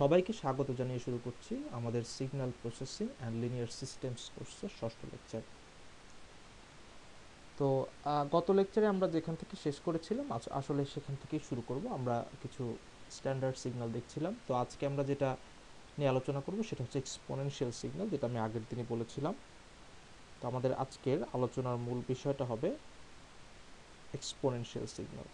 সবাইকে স্বাগত জানিয়ে শুরু করছি আমাদের signal processing and linear systems কোর্সের ষষ্ঠ লেকচার। তো গত লেকচারে আমরা যেখান থেকে শেষ করেছিলাম আসলে সেখান থেকেই শুরু করব। আমরা কিছু স্ট্যান্ডার্ড সিগন্যাল দেখছিলাম। তো আজকে আমরা যেটা নিয়ে আলোচনা করব সেটা হচ্ছে এক্সপোনেনশিয়াল সিগন্যাল, যেটা আমি আগের দিনই বলেছিলাম। তো আমাদের আজকের আলোচনার মূল বিষয়টা হবে এক্সপোনেনশিয়াল সিগন্যাল।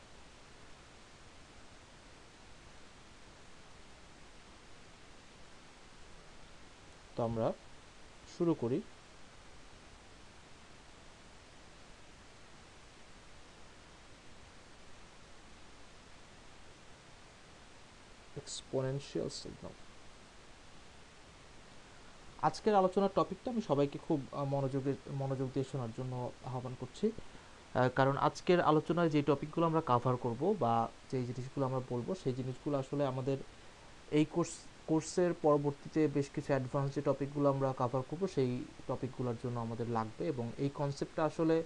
তো আমরা শুরু করি। এক্সপোনেনশিয়াল সিগন্যাল, আজকের আলোচনার টপিকটা আমি সবাইকে খুব মনোযোগ দিয়ে শোনার জন্য আহ্বান করছি। কারণ আজকের আলোচনায় যে টপিকগুলো আমরা কাভার করব বা যে জিনিসগুলো আমরা বলবো, সেই জিনিসগুলো আসলে আমাদের এই কোর্সের পরবর্তীতে বেশ কিছু অ্যাডভান্স যে টপিকগুলো আমরা কাভার করব সেই টপিকগুলোর জন্য আমাদের লাগবে। এবং এই কনসেপ্টটা আসলে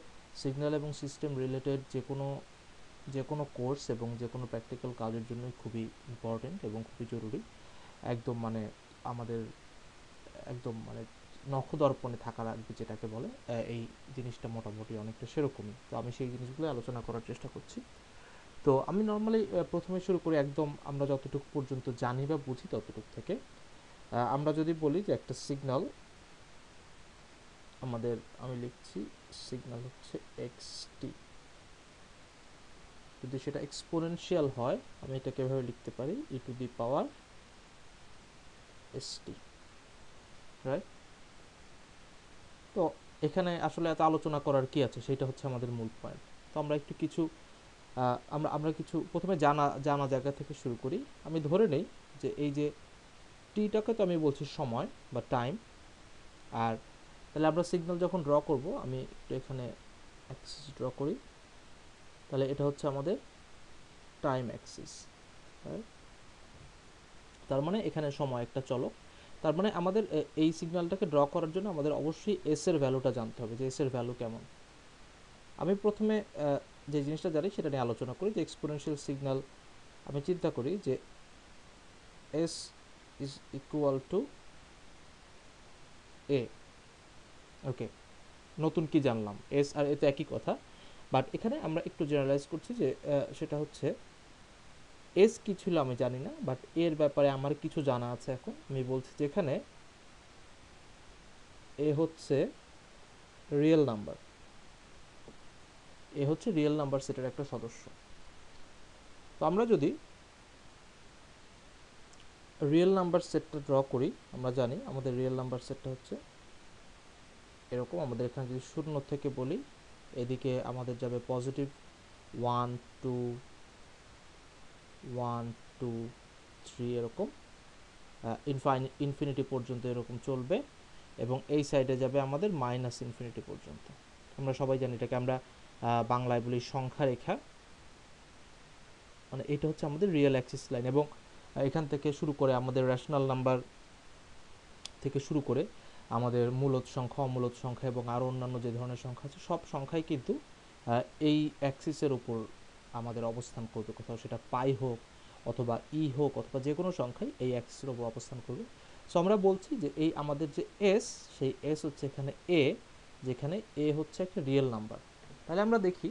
সিগন্যাল এবং সিস্টেম রিলেটেড যে কোনো কোর্স এবং যে কোনো প্র্যাকটিক্যাল কাজের জন্যই খুবই ইম্পর্টেন্ট এবং খুবই জরুরি। একদম মানে আমাদের একদম মানে নখদর্পণে থাকা লাগবে যেটাকে বলে, এই জিনিসটা মোটামুটি অনেকটা সেরকমই। তো আমি সেই জিনিসগুলো আলোচনা করার চেষ্টা করছি। তো আমি নর্মালি প্রথমে শুরু করি একদম আমরা যতটুকু পর্যন্ত জানি বা বুঝি ততটুকু থেকে। আমরা যদি বলি যে একটা সিগন্যাল আমাদের, আমি লিখছি সিগন্যাল হচ্ছে এক্সটি। যদি সেটা এক্সপোনেনশিয়াল হয় আমি এটাকে এভাবে লিখতে পারি e to the power s t, right? তো এখানে আসলে এত আলোচনা করার কি আছে, সেটা হচ্ছে আমাদের মূল পয়েন্ট। তো আমরা একটু কিছু আমরা আমরা কিছু প্রথমে জানা জানা জায়গা থেকে শুরু করি। আমি ধরে নেই যে এই যে টিটাকে তো আমি বলছি সময় বা টাইম। আর তাহলে আমরা সিগন্যাল যখন ড্র করব, আমি একটু এখানে অ্যাক্সিস ড্র করি। তাহলে এটা হচ্ছে আমাদের টাইম অ্যাক্সিস, তার মানে এখানে সময় একটা চলক। তার মানে আমাদের এই সিগন্যালটাকে ড্র করার জন্য আমাদের অবশ্যই এস এর ভ্যালুটা জানতে হবে, যে এস এর ভ্যালু কেমন। আমি প্রথমে যে জিনিসটা জানি সেটা নিয়ে আলোচনা করি, যে এক্সপোনেনশিয়াল সিগন্যাল আমি চিন্তা করি যে এস ইজ ইকুয়াল টু এ। ওকে, নতুন কি জানলাম, এস আর এ তো একই কথা, বাট এখানে আমরা একটু জেনারেলাইজ করছি যে সেটা হচ্ছে এস কি ছিল আমি জানি না, বাট এর ব্যাপারে আমার কিছু জানা আছে। এখন আমি বলছি যে এখানে এ হচ্ছে রিয়েল নাম্বার, এ হচ্ছে রিয়েল নাম্বার সেটের একটা সদস্য। তো আমরা যদি রিয়েল নাম্বার সেটটা ড্র করি, আমরা জানি আমাদের রিয়েল নাম্বার সেটটা হচ্ছে এরকম। আমাদের এখানে যদি 0 থেকে বলি, এদিকে আমাদের যাবে পজিটিভ 1 2 1 2 3 এরকম ইনফিনিটি পর্যন্ত এরকম চলবে, এবং এই সাইডে যাবে আমাদের মাইনাস ইনফিনিটি পর্যন্ত। আমরা সবাই জানি এটাকে আমরা বাংলায় বলি সংখ্যা রেখা। মানে এটা হচ্ছে আমাদের রিয়েল অ্যাক্সিস লাইন। এবং এখান থেকে শুরু করে আমাদের রেশনাল নাম্বার থেকে শুরু করে আমাদের মূলদ সংখ্যা, অমূলদ সংখ্যা এবং আরও অন্যান্য যে ধরনের সংখ্যা আছে, সব সংখ্যাই কিন্তু এই অ্যাক্সিসের উপর আমাদের অবস্থান করবে। কোথাও সেটা পাই হোক অথবা ই হোক অথবা যে কোনো সংখ্যাই এই অ্যাক্সিসের উপর অবস্থান করবে। সো আমরা বলছি যে এই আমাদের যে এস, সেই এস হচ্ছে এখানে এ, যেখানে এ হচ্ছে একটা রিয়েল নাম্বার। তাহলে আমরা দেখি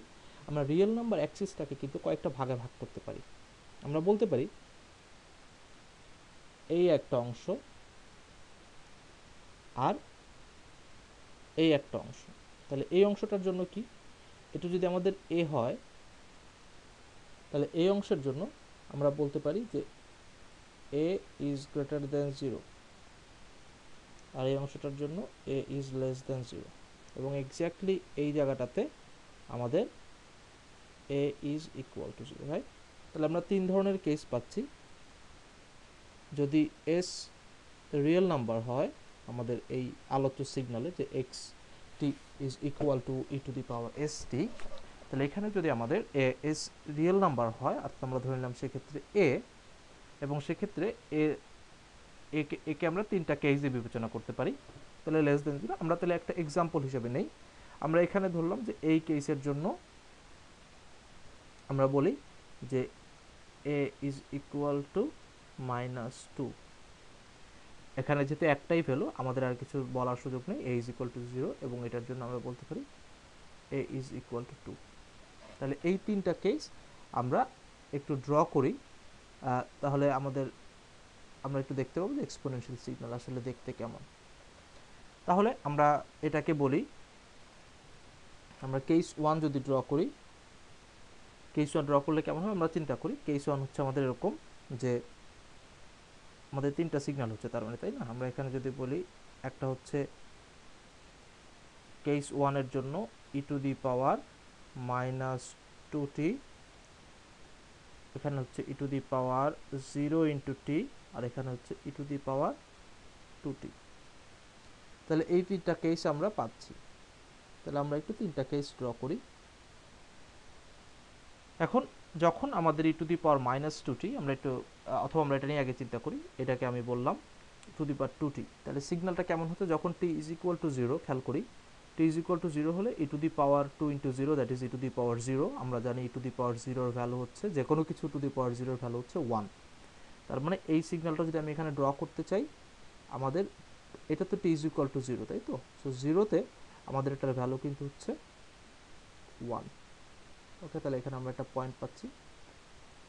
আমরা রিয়েল নাম্বার অ্যাক্সিসটাকে কিন্তু কয়েকটা ভাগে ভাগ করতে পারি। আমরা বলতে পারি এই একটা অংশ আর এই একটা অংশ। তাহলে এই অংশটার জন্য কি, এটা যদি আমাদের এ হয় তাহলে এই অংশের জন্য আমরা বলতে পারি যে এ ইজ গ্রেটার দেন 0, আর এই অংশটার জন্য এ ইজ লেস দেন 0। এবং এক্স্যাক্টলি এই জায়গাটাতে আমাদের এ ইজ ইকুয়াল টু 0, রাইট? তাহলে আমরা তিন ধরনের কেস পাচ্ছি। যদি এস রিয়েল নাম্বার হয় আমাদের এই আলোচ্য সিগন্যালে, যে x T is equal two E to the power S T, তাহলে এখানে যদি আমাদের এ এস রিয়েল নাম্বার হয়, আর আমরা ধরে নিলাম সেক্ষেত্রে এ, এবং সেক্ষেত্রে একে আমরা তিনটা কেসে বিবেচনা করতে পারি। তাহলে লেস দেন 0 আমরা তাহলে একটা এক্সাম্পল হিসেবে নেই। আমরা এখানে ধরলাম যে এই কেসের জন্য আমরা বলি যে এ ইজ ইকুয়াল টু -2, এখানে যেহেতু একটাই ভ্যালু, আমাদের আর কিছু বলার সুযোগ নেই, a ইজ ইকুয়াল টু 0, এবং এটার জন্য আমরা বলতে পারি a ইজ ইকুয়াল টু 2। তাহলে এই তিনটা কেস আমরা একটু ড্র করি, তাহলে আমরা একটু দেখতে পাবো যে এক্সপোনেনশিয়াল সিগন্যাল আসলে দেখতে কেমন। তাহলে আমরা এটাকে বলি, আমরা কেস 1 যদি ড্র করি, কেস 1 ড্র করলে কেমন হয় আমরা চিন্তা করি। কেস 1 হচ্ছে আমাদের এরকম যে আমাদের তিনটা সিগন্যাল হচ্ছে, তার মানে, তাই না? আমরা এখানে যদি বলি, একটা হচ্ছে কেস 1 এর জন্য ই টু দি পাওয়ার -2t, এখানে হচ্ছে e to the power 0 into T, আর এখানে হচ্ছে e to the power 2t। তাহলে এই তিনটা কেস আমরা পাচ্ছি। তাহলে আমরা একটু তিনটা কেস ড্র করি। এখন যখন আমাদের ই টু দি পাওয়ার -2t, আমরা একটু অথবা আমরা এটা নিয়ে আগে চিন্তা করি, এটাকে আমি বললাম টু দি পাওয়ার 2t। তাহলে সিগন্যালটা কেমন হতো যখন t ইজ ইকুয়াল টু 0? খেয়াল করি, t ইজ ইকুয়াল টু 0 হলে e to the power 2 into 0, that is e to the power 0। আমরা জানি e to the power 0 value হচ্ছে, যে কোনো কিছু টু দি পাওয়ার 0 ভ্যালু হচ্ছে 1। তার মানে এই সিগন্যালটা যদি আমি এখানে ড্র করতে চাই, আমাদের এটা তো t ইজ ইকুয়াল টু 0, তাই তো? সো 0তে আমাদের এটার ভ্যালু কিন্তু হচ্ছে 1। ওকে, তাহলে এখানে আমরা একটা পয়েন্ট পাচ্ছি।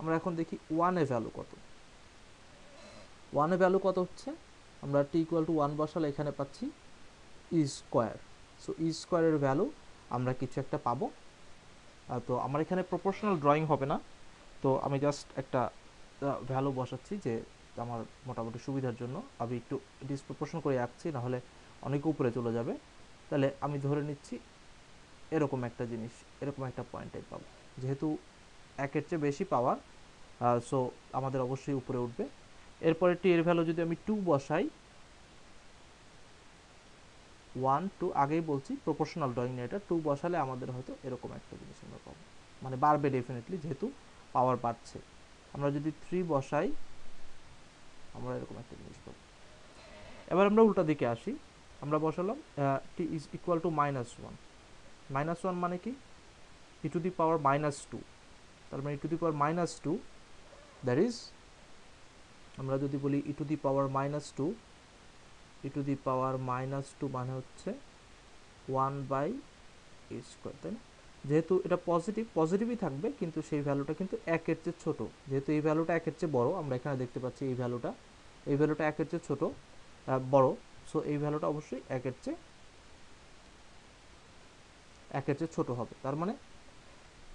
আমরা এখন দেখি 1 এ ভ্যালু কত। 1 এ ভ্যালু কত হচ্ছে, আমরা t ইকুয়াল টু 1 বসালে এখানে পাচ্ছি ই স্কোয়ার। সো ই স্কোয়ারের ভ্যালু আমরা কিছু একটা পাবো। তো আমার এখানে প্রপোর্শনাল ড্রয়িং হবে না, তো আমি জাস্ট একটা ভ্যালু বসাচ্ছি, যে আমার মোটামুটি সুবিধার জন্য আমি একটু ডিসপ্রপোর্শন করে আঁকছি, নাহলে অনেক উপরে চলে যাবে। তাহলে আমি ধরে নিচ্ছি এরকম একটা জিনিস, এরকম একটা পয়েন্টে পাবো। যেহেতু একের চেয়ে বেশি পাওয়ার, সো আমাদের অবশ্যই উপরে উঠবে। এরপরে টি এর ভ্যালু যদি আমি 2 বসাই, 1 2 আগেই বলছি প্রপোর্শনাল ড্রয়িং নিয়ে, এটা 2 বসালে আমাদের হয়তো এরকম একটা জিনিস আমরা পাবো, মানে বাড়বে ডেফিনেটলি, যেহেতু পাওয়ার বাড়ছে। আমরা যদি 3 বসাই, আমরা এরকম একটা জিনিস পাবো। এবার আমরা উল্টা দিকে আসি, আমরা বসালাম টি ইজ ইকুয়াল টু -1। -1 মানে কি? E to the power -2। তার মানে e to the power -2, that is, আমরা যদি বলি e to the power -2, E to the power -2 মানে হচ্ছে 1/a স্কোয়ার, তাই না? যেহেতু এটা পজিটিভই থাকবে, কিন্তু সেই ভ্যালুটা কিন্তু 1-এর চেয়ে ছোট। যেহেতু এই ভ্যালুটা 1-এর চেয়ে বড়, আমরা এখানে দেখতে পাচ্ছি এই ভ্যালুটা 1-এর চেয়ে ছোট, বড়। সো এই ভ্যালুটা অবশ্যই 1-এর চেয়ে ছোট হবে। তার মানে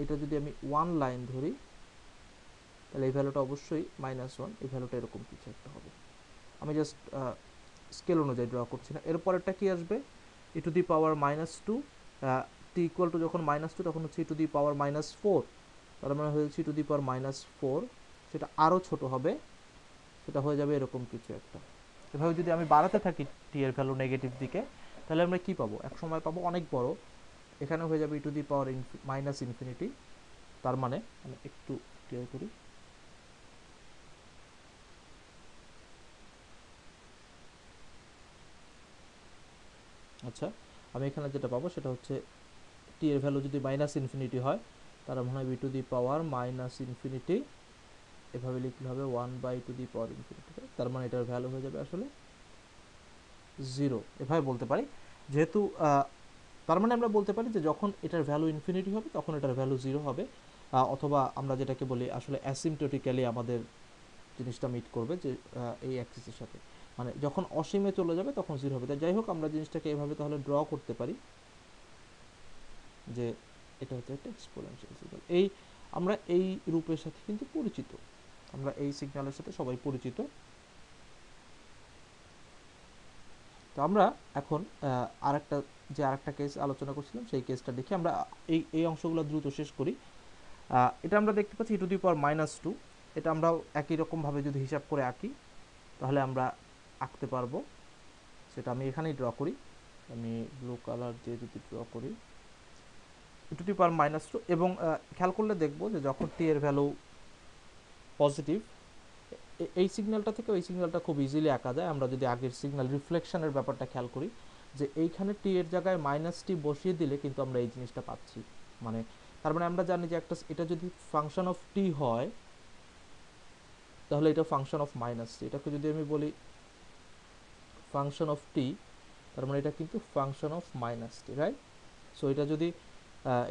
এটা যদি আমি 1 লাইন ধরি, তাহলে এই ভ্যালুটা অবশ্যই -1, এই ভ্যালুটা এরকম কিছু একটা হবে। আমি জাস্ট স্কেল অনুযায়ী ড্র করছি না। এরপরেরটা কি আসবে? E to the power -2, t equal to যখন -2, তখন হচ্ছে ই টু দি পাওয়ার -4। তার মানে হয়েছে ই টু দি পাওয়ার -4, সেটা আরও ছোট হবে, সেটা হয়ে যাবে এরকম কিছু একটা। এভাবে যদি আমি বাড়াতে থাকি টি এর ভ্যালু নেগেটিভ দিকে, তাহলে আমরা কি পাবো? এক সময় পাবো অনেক বড়, এখানে হয়ে যাবে ই টু দি পাওয়ার -ইনফিনিটি। তার মানে আমি একটু ক্লিয়ার করি, আচ্ছা, আমি এখানে যেটা পাবো সেটা হচ্ছে টি এর ভ্যালু যদি -ইনফিনিটি হয়, তার মানে B to the power -infinity, এভাবে লিখলে হবে 1/2 তার মানে এটার ভ্যালু হয়ে যাবে আসলে 0, এভাবে বলতে পারি। যেহেতু তার মানে আমরা বলতে পারি যে যখন এটার ভ্যালু ইনফিনিটি হবে, তখন এটার ভ্যালু 0 হবে, অথবা আমরা যেটাকে বলি আসলে অ্যাসিমটোটিক্যালি আমাদের জিনিসটা মিট করবে, যে এই অ্যাক্সিসের সাথে, মানে যখন অসীমে চলে যাবে তখন 0 হবে। তাই যাই হোক, আমরা জিনিসটাকে এভাবে তাহলে ড্র করতে পারি যে এটা হচ্ছে একটা এক্সপোনেনশিয়াল সিগন্যাল। আমরা এই রূপের সাথে কিন্তু পরিচিত, আমরা এই সিগন্যালের সাথে সবাই পরিচিত। তো আমরা এখন আরেকটা কেস আলোচনা করছিলাম, সেই কেসটা দেখি। আমরা এই অংশগুলো দ্রুত শেষ করি। এটা আমরা দেখতে পাচ্ছি ই টু দি পাওয়ার -2। এটা আমরা একই রকমভাবে যদি হিসাব করে আঁকি, তাহলে আমরা আঁকতে পারবো। সেটা আমি এখানেই ড্র করি, আমি ব্লু কালার দিয়ে যদি ড্র করি ই টু দি পাওয়ার -2, এবং খেয়াল করলে দেখবো যে যখন টি এর ভ্যালু পজিটিভ, এই সিগন্যালটা থেকে ওই সিগন্যালটা খুব ইজিলি আঁকা যায়। আমরা যদি আগের সিগন্যাল রিফ্লেকশনের ব্যাপারটা খেয়াল করি, যে এইখানে টি এর জায়গায় -টি বসিয়ে দিলে কিন্তু আমরা এই জিনিসটা পাচ্ছি। মানে তার মানে আমরা জানি যে এটা যদি ফাংশন অফ টি হয়, তাহলে এটা ফাংশন অফ -টি। এটাকে যদি আমি বলি ফাংশন অফ টি, তার মানে এটা কিন্তু function of minus T, right? So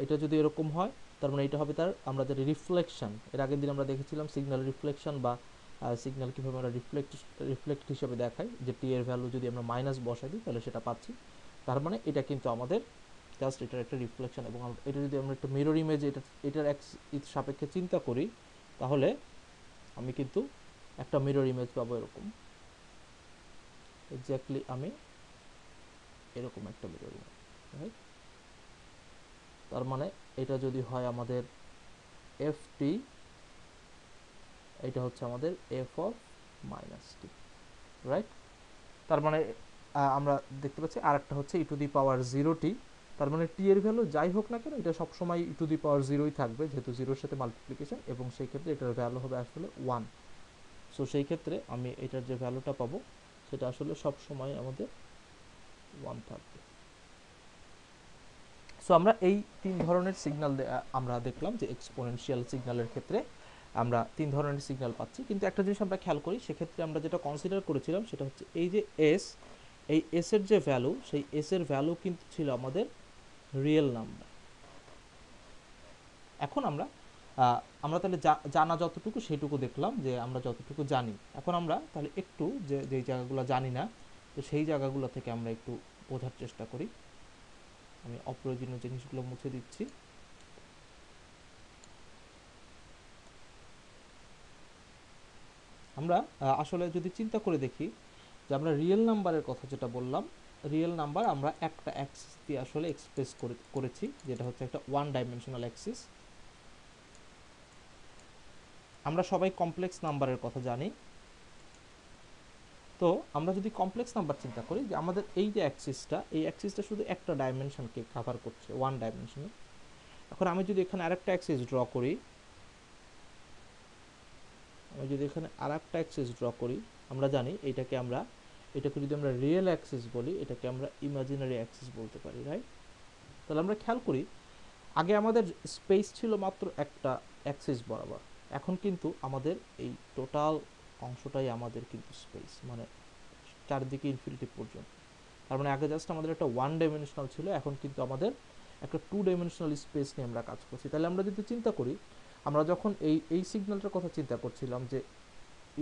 এটা যদি এরকম হয়, তার মানে এটা হবে তার আমরা যেটা রিফ্লেকশন, এর আগের দিন আমরা দেখেছিলাম সিগন্যাল রিফ্লেকশন বা সিগন্যাল কীভাবে আমরা রিফ্লেক্ট হিসেবে দেখাই, যে টি এর ভ্যালু যদি আমরা মাইনাস বসাই দিই তাহলে সেটা পাচ্ছি। তার মানে এটা কিন্তু আমাদের জাস্ট এটার একটা রিফ্লেকশন, এবং এটা যদি আমরা একটা মিরর ইমেজ এটার সাপেক্ষে চিন্তা করি, তাহলে আমি কিন্তু একটা মিরর ইমেজ পাবো এরকম, এক্স্যাক্টলি আমি এরকম একটা মিরর ইমেজ, রাইট? তার মানে এটা যদি হয় আমাদের এফ টি, এটা হচ্ছে আমাদের F of minus T, right? তার মানে আমরা দেখতে পাচ্ছি আর একটা হচ্ছে e to the power 0t, তার মানে টি এর ভ্যালু যাই হোক না কেন এটা সবসময় ই টু দি পাওয়ার 0ই থাকবে, যেহেতু 0-এর সাথে মাল্টিপ্লিকেশন, এবং সেই ক্ষেত্রে এটার ভ্যালু হবে আসলে 1। সো সেই ক্ষেত্রে আমি এটার যে ভ্যালুটা পাবো সেটা আসলে সবসময় আমাদের 1 থাকবে। সো আমরা এই 3 ধরনের সিগন্যাল আমরা দেখলাম যে এক্সপোনেনশিয়াল সিগন্যালের ক্ষেত্রে আমরা 3 ধরনের সিগন্যাল পাচ্ছি। কিন্তু একটা জিনিস আমরা খেয়াল করি, সেক্ষেত্রে আমরা যেটা কনসিডার করেছিলাম সেটা হচ্ছে এই যে এস, এই এস এর যে ভ্যালু, সেই এস এর ভ্যালু কিন্তু ছিল আমাদের রিয়েল নাম্বার। এখন আমরা তাহলে জানা যতটুকু সেটুকু দেখলাম, যে আমরা যতটুকু জানি। এখন আমরা তাহলে একটু যেই জায়গাগুলো জানি না, তো সেই জায়গাগুলো থেকে আমরা একটু বোঝার চেষ্টা করি। আমি অপ্রয়োজনীয় জিনিসগুলো মুছে দিচ্ছি। আমরা আসলে যদি চিন্তা করে দেখি যে আমরা রিয়েল নাম্বারের কথা যেটা বললাম, রিয়েল নাম্বার আমরা একটা অ্যাক্সিস দিয়ে আসলে এক্সপ্রেস করেছি, যেটা হচ্ছে একটা ওয়ান ডাইমেনশনাল অ্যাক্সিস। আমরা সবাই কমপ্লেক্স নাম্বারের কথা জানি। তো আমরা যদি কমপ্লেক্স নাম্বার চিন্তা করি, যে আমাদের এই যে অ্যাক্সিসটা, এই অ্যাক্সিসটা শুধু একটা ডাইমেনশনকে কভার করছে, ওয়ান ডাইমেনশনে। এখন আমি যদি এখানে আরেকটা অ্যাক্সিস ড্র করি, আমরা জানি এটাকে যদি আমরা রিয়েল অ্যাক্সিস বলি, এটাকে আমরা ইমাজিনারি অ্যাক্সিস বলতে পারি, রাইট? তাহলে আমরা খেয়াল করি, আগে আমাদের স্পেস ছিল মাত্র একটা অ্যাক্সিস বরাবর, এখন কিন্তু আমাদের এই টোটাল অংশটাই আমাদের কিন্তু স্পেস, মানে চারদিকে ইনফিনিটি পর্যন্ত। তার মানে আগে জাস্ট আমাদের একটা ওয়ান ডাইমেনশনাল ছিল, এখন কিন্তু আমাদের একটা টু ডাইমেনশনাল স্পেস নিয়ে আমরা কাজ করছি। তাহলে আমরা যদি চিন্তা করি, আমরা যখন এই সিগন্যালটার কথা চিন্তা করছিলাম, যে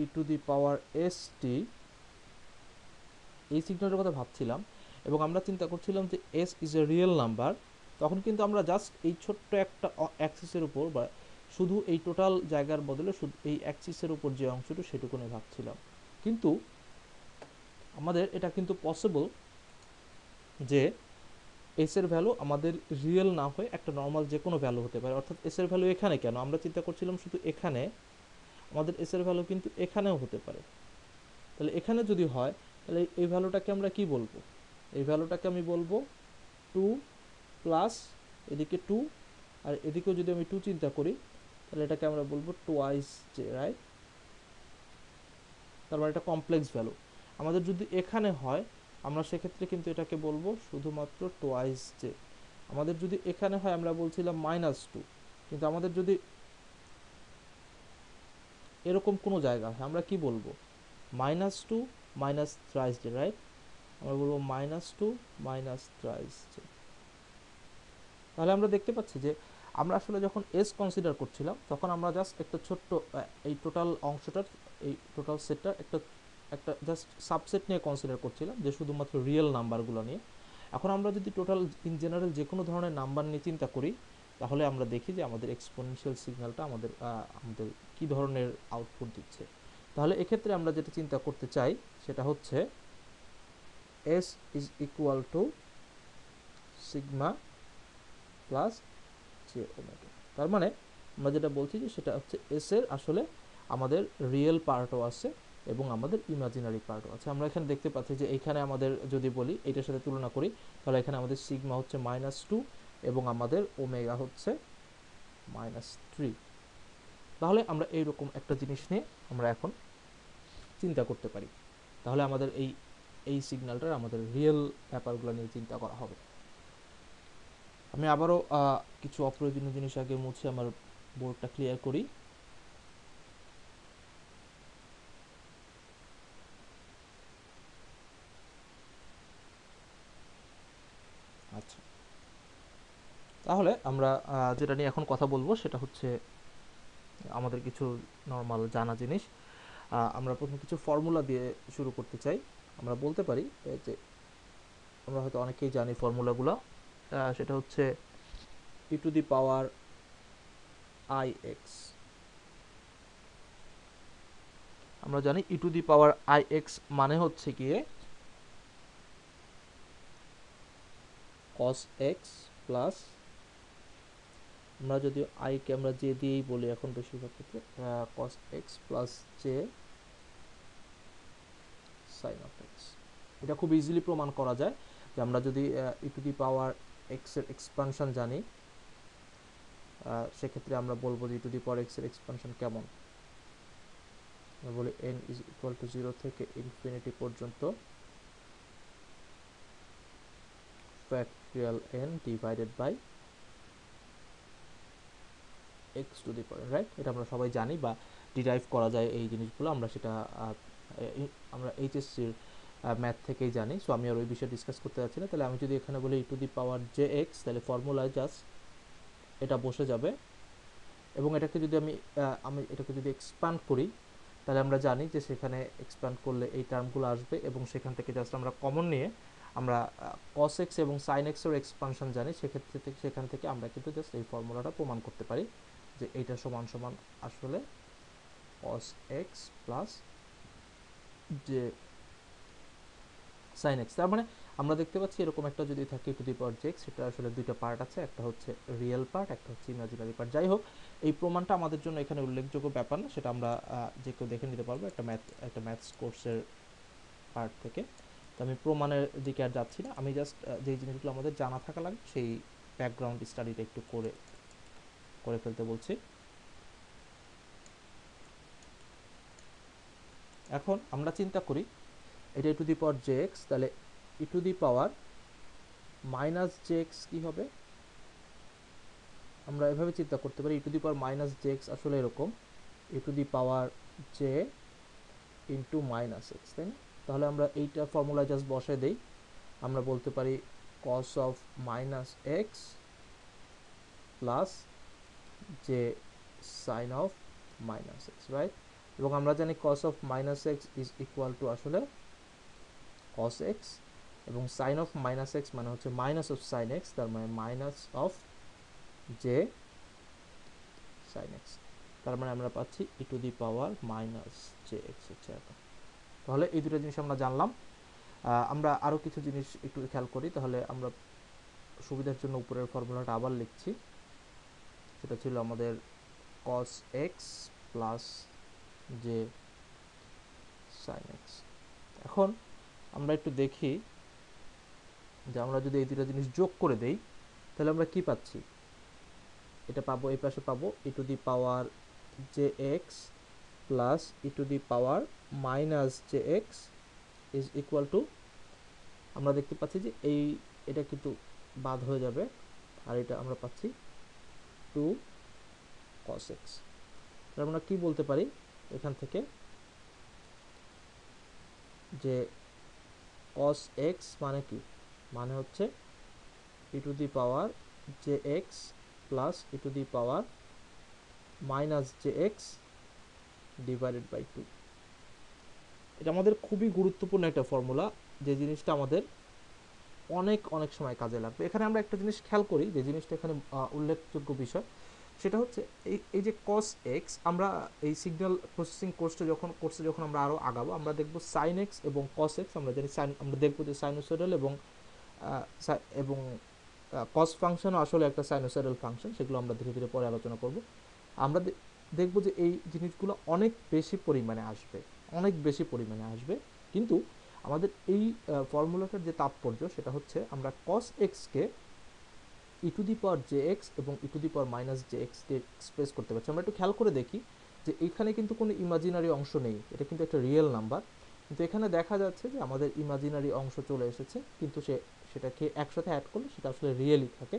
ই to the power S T, এই সিগন্যালটার কথা ভাবছিলাম, এবং আমরা চিন্তা করছিলাম যে S is a real number, তখন কিন্তু আমরা জাস্ট এই ছোট্ট একটা অ্যাক্সিসের উপর, বা শুধু এই টোটাল জায়গার বদলে শুধু এই অ্যাক্সিসের উপর যে অংশটুকু সেটুকু নিয়ে ভাবছিলাম। কিন্তু আমাদের এটা কিন্তু পসিবল যে এস এর ভ্যালু আমাদের রিয়েল না হয়ে একটা নর্মাল যে কোনো ভ্যালু হতে পারে। অর্থাৎ এস এর ভ্যালু এখানে কেন, আমরা চিন্তা করছিলাম শুধু এখানে, আমাদের এস এর ভ্যালু কিন্তু এখানেও হতে পারে। তাহলে এখানে যদি হয়, তাহলে এই ভ্যালুটাকে আমরা কি বলবো? এই ভ্যালুটাকে আমি বলবো 2 প্লাস এদিকে 2, আর এদিকেও যদি আমি 2 চিন্তা করি, তাহলে এটাকে আমরা বলবো টোয়াইস জে, রাইট? তার মানে এটা কমপ্লেক্স ভ্যালু। আমাদের যদি এখানে হয়, আমরা সেক্ষেত্রে কিন্তু এটাকে বলবো শুধুমাত্র টোয়াইস জে। আমাদের যদি এখানে হয়, আমরা বলছিলাম -2, কিন্তু আমাদের যদি এরকম কোনো জায়গা হয়, আমরা কি বলবো? -2 মাইনাস থ্রাইস জে, রাইট? আমরা বলবো -2 মাইনাস থ্রাইস জে। তাহলে আমরা দেখতে পাচ্ছি যে আমরা আসলে যখন এস কনসিডার করছিলাম, তখন আমরা জাস্ট একটা ছোট্ট এই টোটাল অংশটার, এই টোটাল সেটটার একটা জাস্ট সাবসেট নিয়ে কনসিডার করছিলাম, যে শুধুমাত্র রিয়েল নাম্বারগুলো নিয়ে। এখন আমরা যদি টোটাল ইন জেনারেল যে কোনো ধরনের নাম্বার নিয়ে চিন্তা করি, তাহলে আমরা দেখি যে আমাদের এক্সপোনেনশিয়াল সিগন্যালটা আমাদের কী ধরনের আউটপুট দিচ্ছে। তাহলে এক্ষেত্রে আমরা যেটা চিন্তা করতে চাই সেটা হচ্ছে S is equal two sigma plus j omega. তার মানে আমরা যেটা বলছি যে সেটা হচ্ছে এস এর আসলে আমাদের রিয়েল পার্টও আছে এবং আমাদের ইমাজিনারি পার্টও আছে। আমরা এখানে দেখতে পাচ্ছি যে এইখানে আমাদের যদি বলি এটার সাথে তুলনা করি, তাহলে এখানে আমাদের সিগমা হচ্ছে -2 এবং আমাদের ওমেগা হচ্ছে -3। তাহলে আমরা এইরকম একটা জিনিস নিয়ে আমরা এখন চিন্তা করতে পারি। তাহলে আমাদের এই সিগন্যালটার আমাদের রিয়েল ব্যাপারগুলো নিয়ে চিন্তা করা হবে। আমি আবারও কিছু অপ্রয়োজনীয় জিনিস আগে মুছে আমার বোর্ডটা ক্লিয়ার করি। তাহলে আমরা যেটা নিয়ে এখন কথা বলবো সেটা হচ্ছে আমাদের কিছু নর্মাল জানা জিনিস। আমরা প্রথমে কিছু ফর্মুলা দিয়ে শুরু করতে চাই। আমরা বলতে পারি যে আমরা হয়তো অনেকেই জানি ফর্মুলাগুলো। সেটা হচ্ছে e to the power i x. আমরা জানি e to the power i x মানে হচ্ছে গিয়ে cos x প্লাস, আমরা যদি আই কে আমরা জে দিয়েই বলি এখন বেশিরভাগ ক্ষেত্রে, cos x plus J sine of X. এটা খুব ইজিলি প্রমাণ করা যায় যে আমরা যদি E to the power X এর এক্সপানশন জানি, সেক্ষেত্রে আমরা বলবো যে ই টু দি পাওয়ার এক্স এর এক্সপানশন কেমন। আমরা বলি n ইজ ইকুয়াল টু 0 থেকে ইনফিনিটি পর্যন্ত factorial n divided by X to the power, right? এটা আমরা সবাই জানি বা ডিরাইভ করা যায় এই জিনিসগুলো, আমরা সেটা আমরা এইচএসসির ম্যাথ থেকেই জানি। সো আমি আর ওই বিষয়ে ডিসকাস করতে যাচ্ছি না। তাহলে আমি যদি এখানে বলি e to the power J x, তাহলে ফর্মুলায় জাস্ট এটা বসে যাবে, এবং এটাকে যদি আমি এটাকে যদি এক্সপ্যান্ড করি, তাহলে আমরা জানি যে সেখানে এক্সপ্যান্ড করলে এই টার্মগুলো আসবে, এবং সেখান থেকে জাস্ট আমরা কমন নিয়ে আমরা cos x এবং sin x এর এক্সপানশন জানি, সেক্ষেত্রে সেখান থেকে আমরা কিন্তু জাস্ট এই ফর্মুলাটা প্রমাণ করতে পারি যে এইটা সমান সমান আসলে cos x প্লাস যে sin x। তার মানে আমরা দেখতে পাচ্ছি এরকম একটা যদি থাকে টু দি পাওয়ার jx, সেটা আসলে দুইটা পার্ট আছে, একটা হচ্ছে রিয়েল পার্ট, একটা হচ্ছে ইমাজিনারি পার্ট। যাই হোক, এই প্রমাণটা আমাদের জন্য এখানে উল্লেখযোগ্য ব্যাপার না, সেটা আমরা যে কেউ দেখে নিতে পারবো একটা ম্যাথস কোর্সের পার্ট থেকে। তো আমি প্রমাণের দিকে আর যাচ্ছি না, আমি জাস্ট যেই জিনিসগুলো আমাদের জানা থাকা লাগবে সেই ব্যাকগ্রাউন্ড স্টাডিটা একটু করে ফেলতে বলছি। এখন আমরা চিন্তা করি এটা e to the power J x, তাহলে e to the power minus J x কী হবে? আমরা এভাবে চিন্তা করতে পারি, e to the power minus J x আসলে এরকম, e to the power j into minus x, তাই না? তাহলে আমরা এইটা ফর্মুলা জাস্ট বসায় দেই, আমরা বলতে পারি cos of minus x plus যে sine of minus x, right? এবং আমরা জানি cos of minus x is equal to আসলে cos এক্স, এবং সাইন অফ মাইনাস এক্স মানে হচ্ছে মাইনাস অফ সাইন এক্স, তার মানে minus of j sine x. তার মানে আমরা পাচ্ছি e to the power minus J x হচ্ছে এটা। তাহলে এই দুটো জিনিস আমরা জানলাম। আমরা আরও কিছু জিনিস একটু খেয়াল করি, তাহলে আমরা সুবিধার জন্য উপরের ফর্মুলাটা আবার লিখছি। সেটা ছিল আমাদের cos x প্লাস যে sin x। এখন আমরা একটু দেখি যে আমরা যদি এই দুটো জিনিস যোগ করে দেই, তাহলে আমরা কি পাচ্ছি? এটা পাবো, এই পাশে পাবো e to the power J x plus e to the power minus J x is equal to, আমরা দেখতে পাচ্ছি যে এটা কিন্তু বাদ হয়ে যাবে, আর এটা আমরা পাচ্ছি 2 cos x। আমরা কি বলতে পারি এখান থেকে যে cos x মানে কি? মানে হচ্ছে e to the power J x plus e to the power minus J x divided by 2। এটা আমাদের খুবই গুরুত্বপূর্ণ একটা ফর্মুলা, যে জিনিসটা আমাদের অনেক অনেক সময় কাজে লাগবে। এখানে আমরা একটা জিনিস খেয়াল করি, যে জিনিসটা এখানে উল্লেখযোগ্য বিষয়, সেটা হচ্ছে এই যে cos x, আমরা এই সিগন্যাল প্রসেসিং কোর্সে যখন আমরা আরও আগাবো, আমরা দেখব sin x এবং cos x। আমরা জানি আমরা দেখব যে সাইনোসয়েডাল এবং cos ফাংশনও আসলে একটা সাইনোসয়েডাল ফাংশন, সেগুলো আমরা ধীরে ধীরে পরে আলোচনা করব। আমরা দেখব যে এই জিনিসগুলো অনেক বেশি পরিমাণে আসবে, কিন্তু আমাদের এই ফর্মুলাটার যে তাৎপর্য সেটা হচ্ছে আমরা cos x কে e to the power J x এবং e to the power minus J x দিয়ে এক্সপ্রেস করতে পারছি। আমরা একটু খেয়াল করে দেখি যে এখানে কিন্তু কোনো ইমাজিনারি অংশ নেই, এটা কিন্তু একটা রিয়েল নাম্বার, কিন্তু এখানে দেখা যাচ্ছে যে আমাদের ইমাজিনারি অংশ চলে এসেছে, কিন্তু সেটাকে একসাথে অ্যাড করলে সেটা আসলে রিয়েলই থাকে।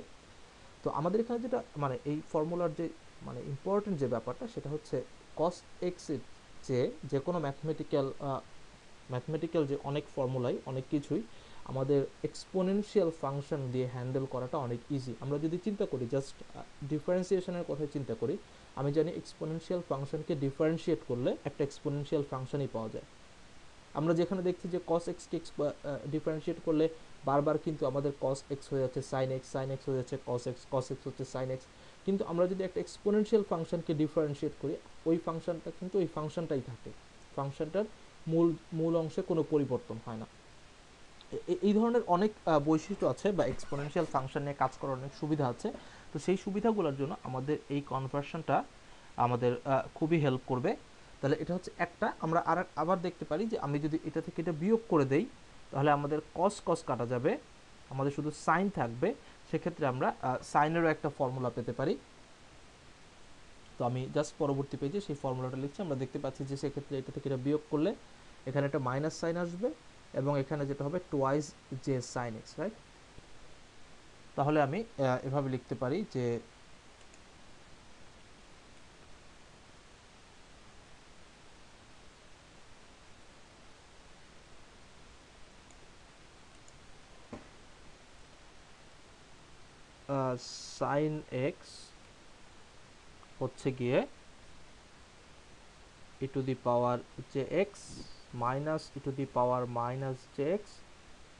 তো আমাদের এখানে যেটা মানে এই ফর্মুলার যে মানে ইম্পর্টেন্ট যে ব্যাপারটা, সেটা হচ্ছে cos x এর যে কোনো ম্যাথমেটিক্যাল যে অনেক ফর্মুলাই অনেক কিছুই আমাদের এক্সপোনেনশিয়াল ফাংশন দিয়ে হ্যান্ডেল করাটা অনেক ইজি। আমরা যদি চিন্তা করি, জাস্ট ডিফারেন্সিয়েশনের কথা চিন্তা করি, আমি জানি এক্সপোনেনশিয়াল ফাংশনকে ডিফারেন্সিয়েট করলে একটা এক্সপোনেনশিয়াল ফাংশনই পাওয়া যায়। আমরা যেখানে দেখছি যে cos x কে ডিফারেন্সিয়েট করলে বারবার কিন্তু আমাদের cos x হয়ে যাচ্ছে sin x, sin x হয়ে যাচ্ছে cos x, cos x হচ্ছে sin x। কিন্তু আমরা যদি একটা এক্সপোনেনশিয়াল ফাংশনকে ডিফারেন্সিয়েট করি, ওই ফাংশনটা কিন্তু ওই ফাংশনটাই থাকে, ফাংশনটার মূল মূল অংশে কোনো পরিবর্তন হয় না। এই ধরনের অনেক বৈশিষ্ট্য আছে বা এক্সপোনেনশিয়াল ফাংশন নিয়ে কাজ করার অনেক সুবিধা আছে। তো সেই সুবিধাগুলোর জন্য আমাদের এই কনভার্সনটা আমাদের খুবই হেল্প করবে। তাহলে এটা হচ্ছে একটা। আমরা আবার দেখতে পারি যে আমি যদি এটা থেকে এটা বিয়োগ করে দেই, তাহলে আমাদের কস কস কাটা যাবে, আমাদের শুধু সাইন থাকবে। সেক্ষেত্রে আমরা সাইনেরও একটা ফর্মুলা পেতে পারি। তো আমি জাস্ট পরবর্তী পেজে সেই ফর্মুলাটা লিখছি। আমরা দেখতে পাচ্ছি যে সেক্ষেত্রে এটা থেকে এটা বিয়োগ করলে এখানে একটা মাইনাস সাইন আসবে এবং এখানে যেটা হবে twice J sine X, right? তাহলে আমি এভাবে লিখতে পারি যে সাইন এক্স হচ্ছে গিয়ে e to the power J X minus e to the power minus J x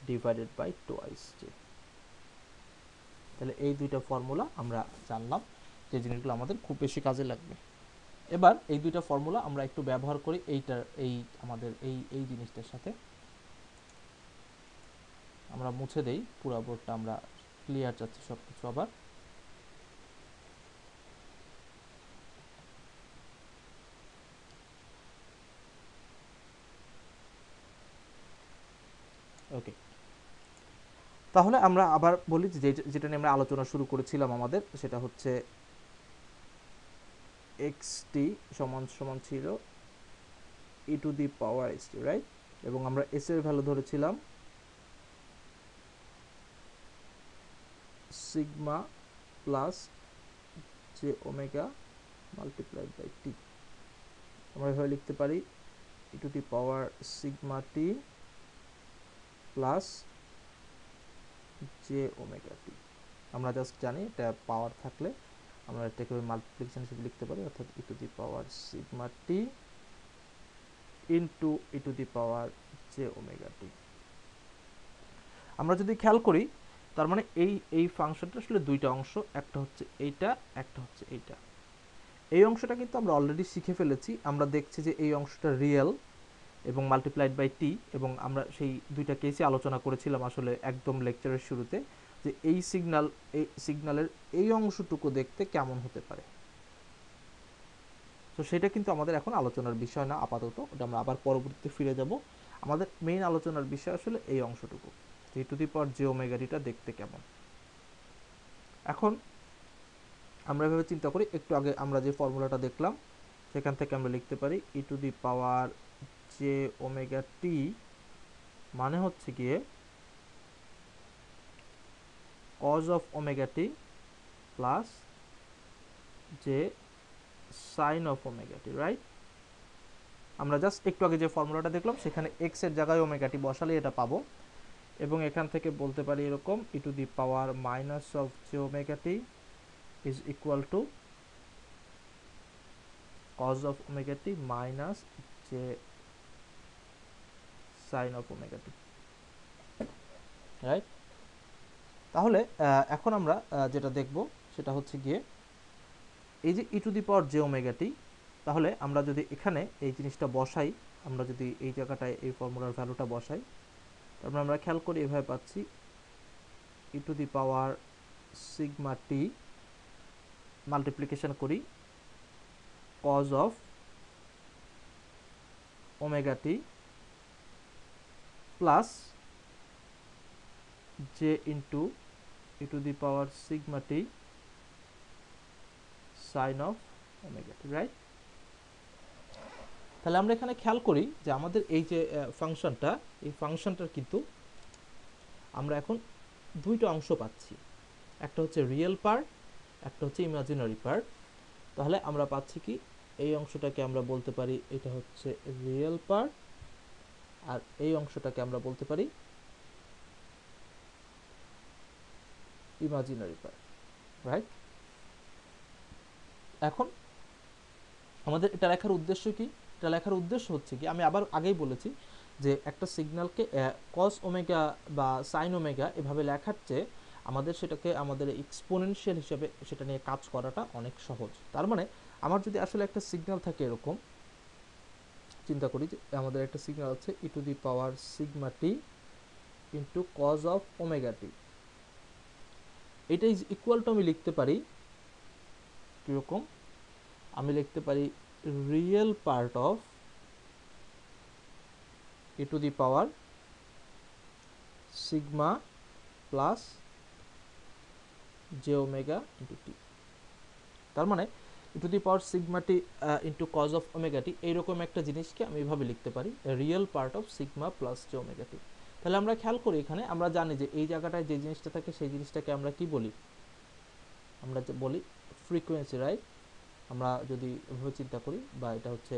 divided by twice J. তাহলে এই দুইটা ফর্মুলা আমরা জানলাম, যে জিনিসগুলো আমাদের খুব বেশি কাজে লাগবে। এবার এই দুইটা ফর্মুলা আমরা একটু ব্যবহার করি আমাদের এই জিনিসটার সাথে। আমরা মুছে দেই পুরো বোর্ডটা, আমরা ক্লিয়ার চাচ্ছি সব কিছু আবার। ওকে, তাহলে আমরা আবার বলি যে যেটা নিয়ে আমরা আলোচনা শুরু করেছিলাম আমাদের, সেটা হচ্ছে xt সমান সমান ছিল e to the power st, right? এবং আমরা s এর ভ্যালু ধরেছিলাম sigma plus j omega multiplied by t. আমরা এভাবে লিখতে পারি e to the power sigma t plus j omega t. আমরা জাস্ট জানি এটা পাওয়ার থাকলে আমরা এটাকে মাল্টিপ্লিকেশন হিসেবে লিখতে পারি, অর্থাৎ e to the power sigma t into e to the power j omega t. আমরা যদি খেয়াল করি, তার মানে এই ফাংশনটা আসলে দুইটা অংশ, একটা হচ্ছে এইটা, একটা হচ্ছে এইটা। এই অংশটা কিন্তু আমরা অলরেডি শিখে ফেলেছি। আমরা দেখছি যে এই অংশটা রিয়েল এবং মাল্টিপ্লাইড বাই টি, এবং আমরা সেই দুইটা কেসই আলোচনা করেছিলাম আসলে একদম লেকচারের শুরুতে, যে এই সিগন্যালের এই অংশটুকু দেখতে কেমন হতে পারে। তো সেটা কিন্তু আমাদের এখন আলোচনার বিষয় না আপাতত, ওটা আমরা আবার পরবর্তীতে ফিরে যাব। আমাদের মেইন আলোচনার বিষয় আসলে এই অংশটুকু, e to the power j omega টিটা দেখতে কেমন। এখন আমরা এভাবে চিন্তা করি, একটু আগে আমরা যে ফর্মুলাটা দেখলাম সেখান থেকে আমরা লিখতে পারি e to the power j omega t মানে হচ্ছে গিয়ে cos of omega T plus যে sine of omega T, right? আমরা জাস্ট একটু আগে যে ফর্মুলাটা দেখলাম সেখানে এক্স এর জায়গায় ওমেগা টি বসালে এটা পাবো, এবং এখান থেকে বলতে পারি এরকম e to the power minus of J omega T is equal two cos of omega t minus যে sin of omega t, right? তাহলে এখন আমরা যেটা দেখব সেটা হচ্ছে গিয়ে এই যে e to the power j omega t, তাহলে আমরা যদি এখানে এই জিনিসটা বসাই, আমরা যদি এই জায়গাটায় এই ফর্মুলার ভ্যালুটা বসাই, তারপর আমরা খেয়াল করি এভাবে পাচ্ছি e to the power sigma T multiplication করি cos of omega T plus J into e to the power sigma T sine of omega T, right? তাহলে আমরা এখানে খেয়াল করি যে আমাদের এই যে ফাংশনটা, এই ফাংশনটার কিন্তু আমরা এখন দুইটা অংশ পাচ্ছি, একটা হচ্ছে রিয়েল পার্ট, একটা হচ্ছে ইমাজিনারি পার্ট। তাহলে আমরা পাচ্ছি কি, এই অংশটাকে আমরা বলতে পারি এটা হচ্ছে রিয়েল পার্ট, আর এই অংশটাকে আমরা বলতে পারি ইমাজিনারি পার্ট, রাইট? এখন আমাদের এটা লেখার উদ্দেশ্য কি? এটা লেখার উদ্দেশ্য হচ্ছে কি, আমি আবার আগেই বলেছি যে একটা সিগন্যালকে কস ওমেগা বা সাইন ওমেগা এভাবে লেখার চেয়ে আমাদের সেটাকে আমাদের এক্সপোনেনশিয়াল হিসেবে সেটা নিয়ে কাজ করাটা অনেক সহজ। তার মানে আমার যদি আসলে একটা সিগন্যাল থাকে এরকম, চিন্তা করি যে আমাদের একটা সিগন্যাল আছে e to the power sigma t into cos of omega t, এটা ইজ ইকুয়াল টু আমি লিখতে পারি কীরকম, আমি লিখতে পারি real part of e to the power sigma plus j omega into t. তার মানে e to the power sigma t into cos of omega t, এইরকম একটা জিনিসকে আমি এভাবে লিখতে পারি real part of sigma plus j omega t. তাহলে আমরা খেয়াল করি এখানে আমরা জানি যে এই জায়গাটায় যে জিনিসটা থাকে সেই জিনিসটাকে আমরা কি বলি, আমরা বলি ফ্রিকোয়েন্সি, রাইট? আমরা যদি এভাবে চিন্তা করি, বা এটা হচ্ছে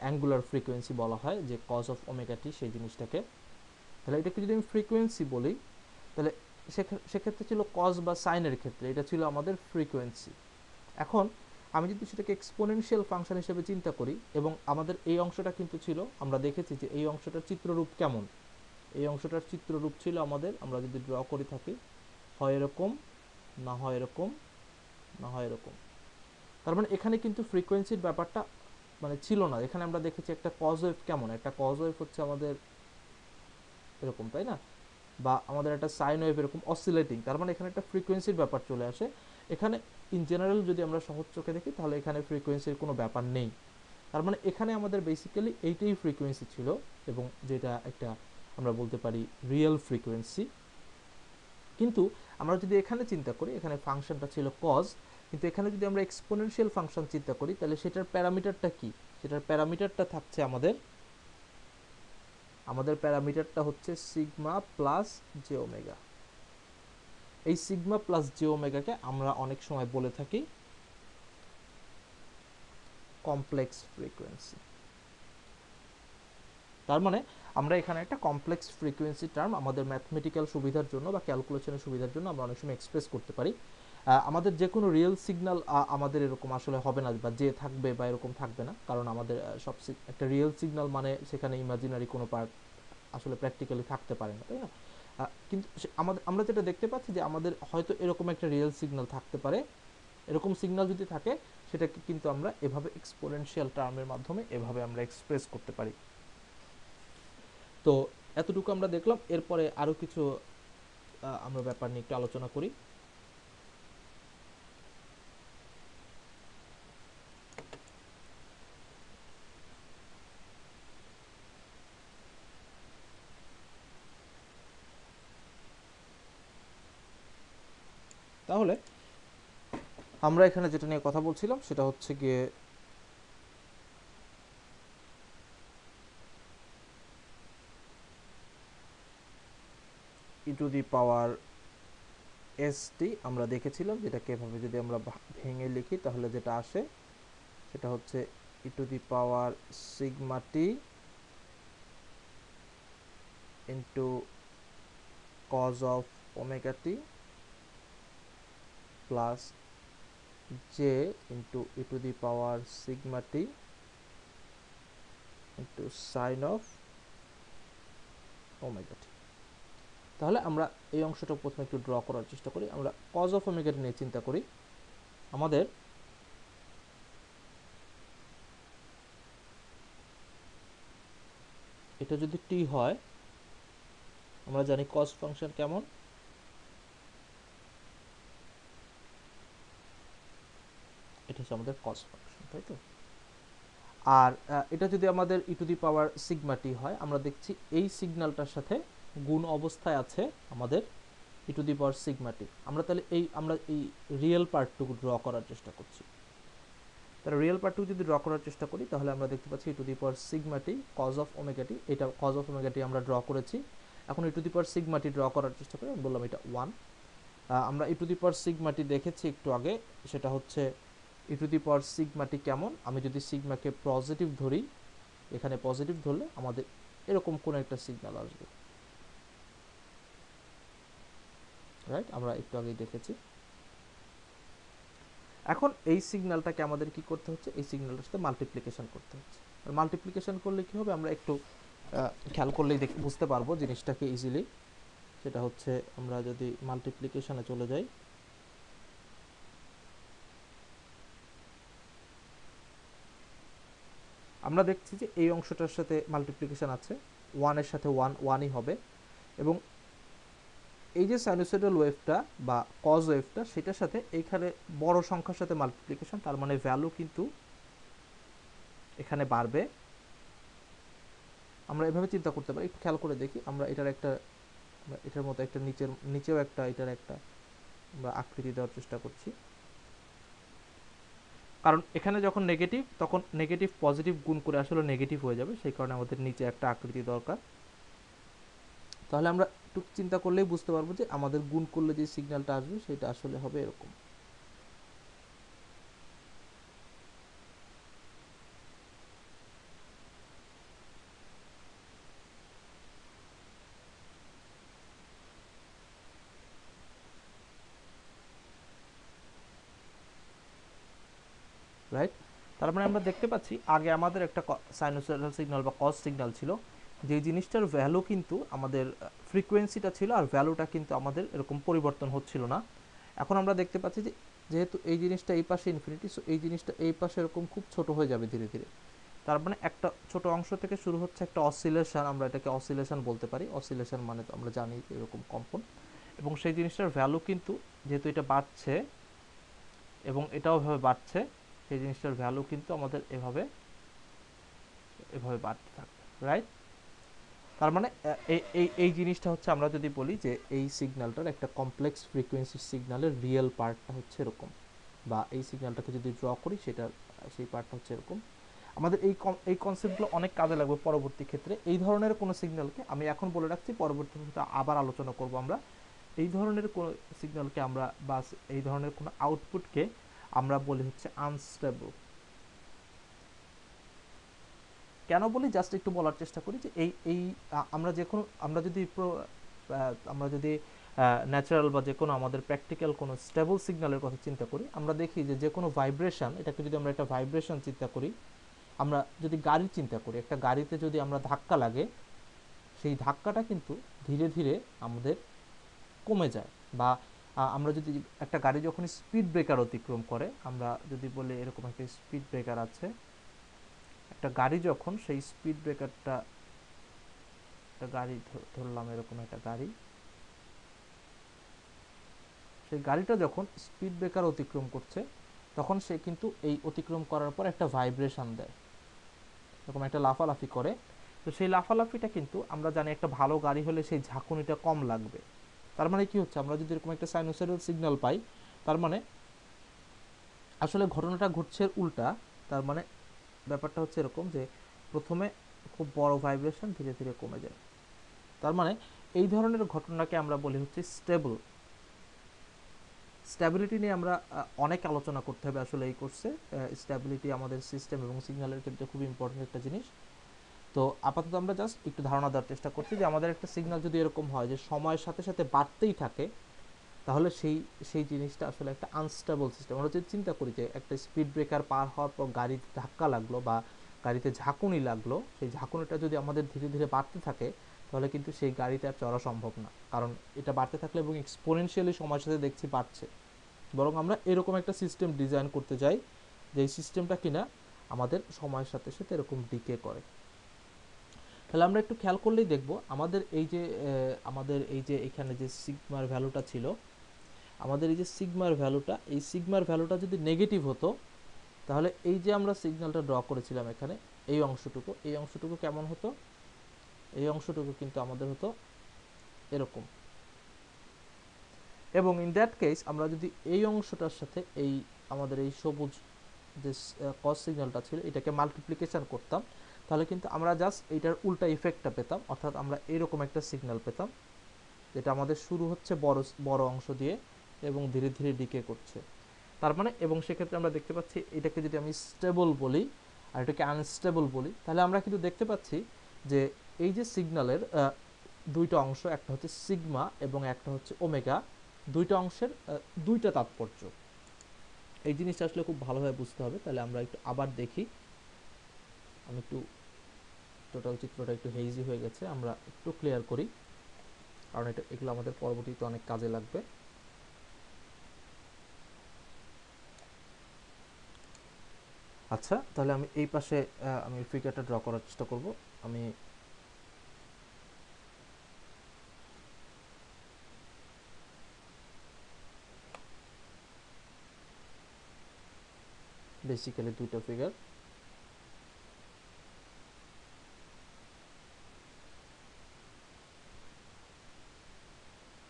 অ্যাঙ্গুলার ফ্রিকোয়েন্সি বলা হয় যে কজ অফ ওমেগা টি সেই জিনিসটাকে। তাহলে এটাকে যদি আমি ফ্রিকোয়েন্সি বলি, তাহলে সেক্ষেত্রে ছিল কজ বা সাইনের ক্ষেত্রে এটা ছিল আমাদের ফ্রিকোয়েন্সি। এখন আমি যদি সেটাকে এক্সপোনেনশিয়াল ফাংশন হিসেবে চিন্তা করি, এবং আমাদের এই অংশটা কিন্তু ছিল, আমরা দেখেছি যে এই অংশটার চিত্ররূপ কেমন, এই অংশটার চিত্ররূপ ছিল আমাদের, আমরা যদি ড্র করে থাকি, হয় এরকম, না হয় এরকম, না হয় এরকম। তার মানে এখানে কিন্তু ফ্রিকোয়েন্সির ব্যাপারটা মানে ছিল না। এখানে আমরা দেখেছি একটা কজ ওয়েভ কেমন, একটা কজ ওয়েভ হচ্ছে আমাদের এরকম, তাই না? বা আমাদের একটা সাইন ওয়েভ এরকম অসিলেটিং, তার মানে এখানে একটা ফ্রিকোয়েন্সির ব্যাপার চলে আসে। এখানে ইন জেনারেল যদি আমরা সহজ চোখে দেখি তাহলে এখানে ফ্রিকোয়েন্সির কোনো ব্যাপার নেই। তার মানে এখানে আমাদের বেসিক্যালি এইটাই ফ্রিকোয়েন্সি ছিল, এবং যেটা একটা আমরা বলতে পারি রিয়েল ফ্রিকোয়েন্সি। কিন্তু আমরা যদি এখানে চিন্তা করি, এখানে ফাংশনটা ছিল কজ, কিন্তু এখানে যদি আমরা এক্সপোনেনশিয়াল ফাংশন চিন্তা করি, তাহলে সেটার প্যারামিটারটা কি? সেটার প্যারামিটারটা থাকছে আমাদের প্যারামিটারটা হচ্ছে সিগমা প্লাস জে ওমেগা। এই সিগমা প্লাস জে ওমেগাকে আমরা অনেক সময় বলে থাকি কমপ্লেক্স ফ্রিকোয়েন্সি। তার মানে আমরা এখানে একটা কমপ্লেক্স ফ্রিকোয়েন্সি টার্ম আমাদের ম্যাথমেটিক্যাল সুবিধার জন্য বা ক্যালকুলেশনের সুবিধার জন্য আমরা অনেক সময় এক্সপ্রেস করতে পারি। আমাদের যে কোনো রিয়েল সিগন্যাল আমাদের এরকম আসলে হবে না, বা যে থাকবে বা এরকম থাকবে না, কারণ আমাদের সব একটা রিয়েল সিগন্যাল মানে সেখানে ইমাজিনারি কোনো পার্ট আসলে প্র্যাকটিক্যালি থাকতে পারে না, তাই না? কিন্তু আমরা যেটা দেখতে পাচ্ছি যে আমাদের হয়তো এরকম একটা রিয়েল সিগন্যাল থাকতে পারে। এরকম সিগন্যাল যদি থাকে সেটাকে কিন্তু আমরা এভাবে এক্সপোনেনশিয়াল টার্মের মাধ্যমে এভাবে আমরা এক্সপ্রেস করতে পারি। তো এতটুকু আমরা দেখলাম, এরপরে আরও কিছু আমরা ব্যাপার নিয়ে একটু আলোচনা করি। তাহলে আমরা এখানে যেটা নিয়ে কথা বলছিলাম সেটা হচ্ছে গিয়ে ই to the power S T আমরা দেখেছিলাম, যেটাকে এভাবে যদি আমরা ভেঙে লিখি তাহলে যেটা আসে সেটা হচ্ছে e to the power sigma t into cos of omega T plus J into e to the power sigma t into sine of omega t. তাহলে আমরা এই অংশটা প্রথমে একটু ড্র করার চেষ্টা করি। আমরা কজ অফ ওমেগা টি নিয়ে চিন্তা করি। আমাদের এটা যদি টি হয়, আমরা জানি কজ ফাংশন কেমন, এটা হচ্ছে আমাদের কজ ফাংশন, তাই তো? আর এটা যদি আমাদের ই টু দি পাওয়ার সিগমা টি হয়, আমরা দেখছি এই সিগন্যালটার সাথে গুণ অবস্থায় আছে আমাদের ই টু দি পাওয়ার সিগমা টি। তাহলে আমরা এই রিয়েল পার্টটুকু ড্র করার চেষ্টা করছি। তাহলে রিয়েল পার্টটুকু যদি ড্র করার চেষ্টা করি তাহলে আমরা দেখতে পাচ্ছি e to the power sigma t cos of omega t, এটা কজ অফ ওমেগা টি আমরা ড্র করেছি। এখন e to the power sigma t draw করার চেষ্টা করি, আমি বললাম এটা 1। আমরা ই টু দি পাওয়ার সিগমা টি দেখেছি একটু আগে, সেটা হচ্ছে e to the power sigma টি কেমন, আমি যদি সিগমাকে পজিটিভ ধরি, এখানে পজিটিভ ধরলে আমাদের এরকম কোন একটা সিগন্যাল আসবে। রাইট, আমরা একটু আগেই দেখেছি। এখন এই সিগন্যালটাকে আমাদের কি করতে হচ্ছে, এই সিগন্যালটার সাথে মাল্টিপ্লিকেশন করতে হচ্ছে। আর মাল্টিপ্লিকেশন করলে কি হবে, আমরা একটু খেয়াল করলেই বুঝতে পারবো জিনিসটাকে ইজিলি। সেটা হচ্ছে আমরা যদি মাল্টিপ্লিকেশনে চলে যাই, আমরা দেখছি যে এই অংশটার সাথে মাল্টিপ্লিকেশন আছে, ওয়ানের সাথে ওয়ানই হবে, এবং এই যে সাইনোসয়েডাল ওয়েভটা বা কজ ওয়েভটা সেটার সাথে এইখানে বড় সংখ্যার সাথে মাল্টিপ্লিকেশন, তার মানে ভ্যালু কিন্তু এখানে বাড়বে। আমরা এভাবে চিন্তা করতে পারি, একটু খেয়াল করে দেখি, আমরা এটার মতো একটা নিচেও একটা এটার একটা আমরা আকৃতি দেওয়ার চেষ্টা করছি। কারণ এখানে যখন নেগেটিভ, তখন নেগেটিভ পজিটিভ গুণ করে আসলে নেগেটিভ হয়ে যাবে, সেই কারণে আমাদের নিচে একটা আকৃতি দরকার। তাহলে আমরা একটু চিন্তা করলেই বুঝতে পারবো যে আমাদের গুণ করলে যে সিগন্যালটা আসবে সেটা আসলে হবে এরকম। রাইট, তার মানে আমরা দেখতে পাচ্ছি আগে আমাদের একটা সাইনোসয়েডাল সিগন্যাল বা কজ সিগন্যাল ছিল, যে জিনিসটার ভ্যালু কিন্তু আমাদের ফ্রিকোয়েন্সিটা ছিল, আর ভ্যালুটা কিন্তু আমাদের এরকম পরিবর্তন হচ্ছিল না। এখন আমরা দেখতে পাচ্ছি যে যেহেতু এই জিনিসটা এই পাশে ইনফিনিটি, সো এই জিনিসটা এই পাশে এরকম খুব ছোট হয়ে যাবে ধীরে ধীরে। তার মানে একটা ছোট অংশ থেকে শুরু হচ্ছে একটা অসিলেশন, আমরা এটাকে অসিলেশন বলতে পারি। অসিলেশন মানে তো আমরা জানি এরকম কম্পন, এবং সেই জিনিসটার ভ্যালু কিন্তু যেহেতু এটা বাড়ছে এবং এটাও এভাবে বাড়ছে, সেই জিনিসটার ভ্যালু কিন্তু আমাদের এভাবে এভাবে বাড়তে থাকবে। রাইট, তার মানে এই জিনিসটা হচ্ছে, আমরা যদি বলি যে এই সিগন্যালটার একটা কমপ্লেক্স ফ্রিকোয়েন্সি সিগন্যালের রিয়েল পার্টটা হচ্ছে এরকম, বা এই সিগন্যালটাকে যদি ড্র করি সেটার সেই পার্টটা হচ্ছে এরকম। আমাদের এই কনসেপ্টগুলো অনেক কাজে লাগবে পরবর্তী ক্ষেত্রে। এই ধরনের কোনো সিগন্যালকে আমি এখন বলে রাখছি, পরবর্তী ক্ষেত্রে আবার আলোচনা করব আমরা। এই ধরনের কোনো সিগন্যালকে আমরা, বা এই ধরনের কোনো আউটপুটকে আমরা বলি হচ্ছে আনস্টেবল। কেন বলি, জাস্ট একটু বলার চেষ্টা করি যে এই এই আমরা যদি ন্যাচারাল বা যে কোনো আমাদের প্র্যাকটিক্যাল কোনো স্টেবল সিগন্যালের কথা চিন্তা করি, আমরা দেখি যে কোনো ভাইব্রেশন, এটাকে যদি আমরা একটা ভাইব্রেশন চিন্তা করি, আমরা যদি গাড়ি চিন্তা করি, একটা গাড়িতে যদি আমরা ধাক্কা লাগে, সেই ধাক্কাটা কিন্তু ধীরে ধীরে আমাদের কমে যায়। বা আমরা যদি একটা গাড়ি যখন স্পিড ব্রেকার অতিক্রম করে, আমরা যদি বলি এরকম একটা স্পিড ব্রেকার আছে, একটা গাড়ি যখন সেই স্পিড ব্রেকারটা, একটা গাড়ি ধরলাম এরকম একটা গাড়ি, সেই গাড়িটা যখন স্পিড ব্রেকার অতিক্রম করছে, তখন সে কিন্তু এই অতিক্রম করার পর একটা ভাইব্রেশন দেয়, এরকম একটা লাফালাফি করে। তো সেই লাফালাফিটা কিন্তু আমরা জানি একটা ভালো গাড়ি হলে সেই ঝাঁকুনিটা কম লাগবে। তার মানে কি হচ্ছে, আমরা যদি এরকম একটা সাইনোসয়েডাল সিগন্যাল পাই, তার মানে আসলে ঘটনাটা ঘটছে উল্টা। তার মানে ব্যাপারটা হচ্ছে এরকম যে প্রথমে খুব বড় ভাইব্রেশন, ধীরে ধীরে কমে যায়। তার মানে এই ধরনের ঘটনাকে আমরা বলি হচ্ছে স্টেবল। স্ট্যাবিলিটি নিয়ে আমরা অনেক আলোচনা করতে হবে আসলে এই কোর্সে। স্ট্যাবিলিটি আমাদের সিস্টেম এবং সিগন্যালের ক্ষেত্রে খুব ইম্পর্টেন্ট একটা জিনিস। তো আপাতত আমরা জাস্ট একটু ধারণা দেওয়ার চেষ্টা করছি যে আমাদের একটা সিগন্যাল যদি এরকম হয় যে সময়ের সাথে সাথে বাড়তেই থাকে, তাহলে সেই সেই জিনিসটা আসলে একটা আনস্টেবল সিস্টেম। আমরা যদি চিন্তা করি যে একটা স্পিড ব্রেকার পার হওয়ার পর গাড়িতে ধাক্কা লাগলো বা গাড়িতে ঝাঁকুনি লাগলো, সেই ঝাঁকুনিটা যদি আমাদের ধীরে ধীরে বাড়তে থাকে, তাহলে কিন্তু সেই গাড়িতে আর চড়া সম্ভব না, কারণ এটা বাড়তে থাকলে এবং এক্সপোনেনশিয়ালি সময়ের সাথে দেখছি বাড়ছে। বরং আমরা এরকম একটা সিস্টেম ডিজাইন করতে চাই, যে এই সিস্টেমটা কিনা আমাদের সময়ের সাথে সাথে এরকম ডিকে করে। তাহলে আমরা একটু খেয়াল করলেই দেখব আমাদের এই যে এখানে যে সিগমার ভ্যালুটা ছিল, আমাদের এই যে সিগমার ভ্যালুটা, এই সিগমার ভ্যালুটা যদি নেগেটিভ হতো, তাহলে এই যে আমরা সিগন্যালটা ড্র করেছিলাম এখানে, এই অংশটুকু কেমন হতো, এই অংশটুকু কিন্তু আমাদের হতো এরকম। এবং ইন দ্যাট কেস আমরা যদি এই অংশটার সাথে এই আমাদের এই সবুজ যে কস সিগন্যালটা ছিল এটাকে মাল্টিপ্লিকেশন করতাম, তাহলে কিন্তু আমরা জাস্ট এইটার উল্টা ইফেক্টটা পেতাম, অর্থাৎ আমরা এরকম একটা সিগন্যাল পেতাম, যেটা আমাদের শুরু হচ্ছে বড় বড় অংশ দিয়ে এবং ধীরে ধীরে ডিকে করছে। তার মানে, এবং সেক্ষেত্রে আমরা দেখতে পাচ্ছি এটাকে যদি আমি স্টেবল বলি আর এটাকে আনস্টেবল বলি, তাহলে আমরা কিন্তু দেখতে পাচ্ছি যে এই যে সিগন্যালের দুইটা অংশ, একটা হচ্ছে সিগমা এবং একটা হচ্ছে ওমেগা, দুইটা অংশের দুইটা তাৎপর্য, এই জিনিসটা আসলে খুব ভালোভাবে বুঝতে হবে। তাহলে আমরা একটু আবার দেখি, আমি একটু টোটাল চিত্রটা একটু হেইজি হয়ে গেছে, আমরা একটু ক্লিয়ার করি, কারণ এগুলো আমাদের পরবর্তীতে অনেক কাজে লাগবে। আচ্ছা, তাহলে আমি এই পাশে আমি ফিগারটা ড্র করার চেষ্টা করব। আমি বেসিক্যালি দুইটা ফিগার,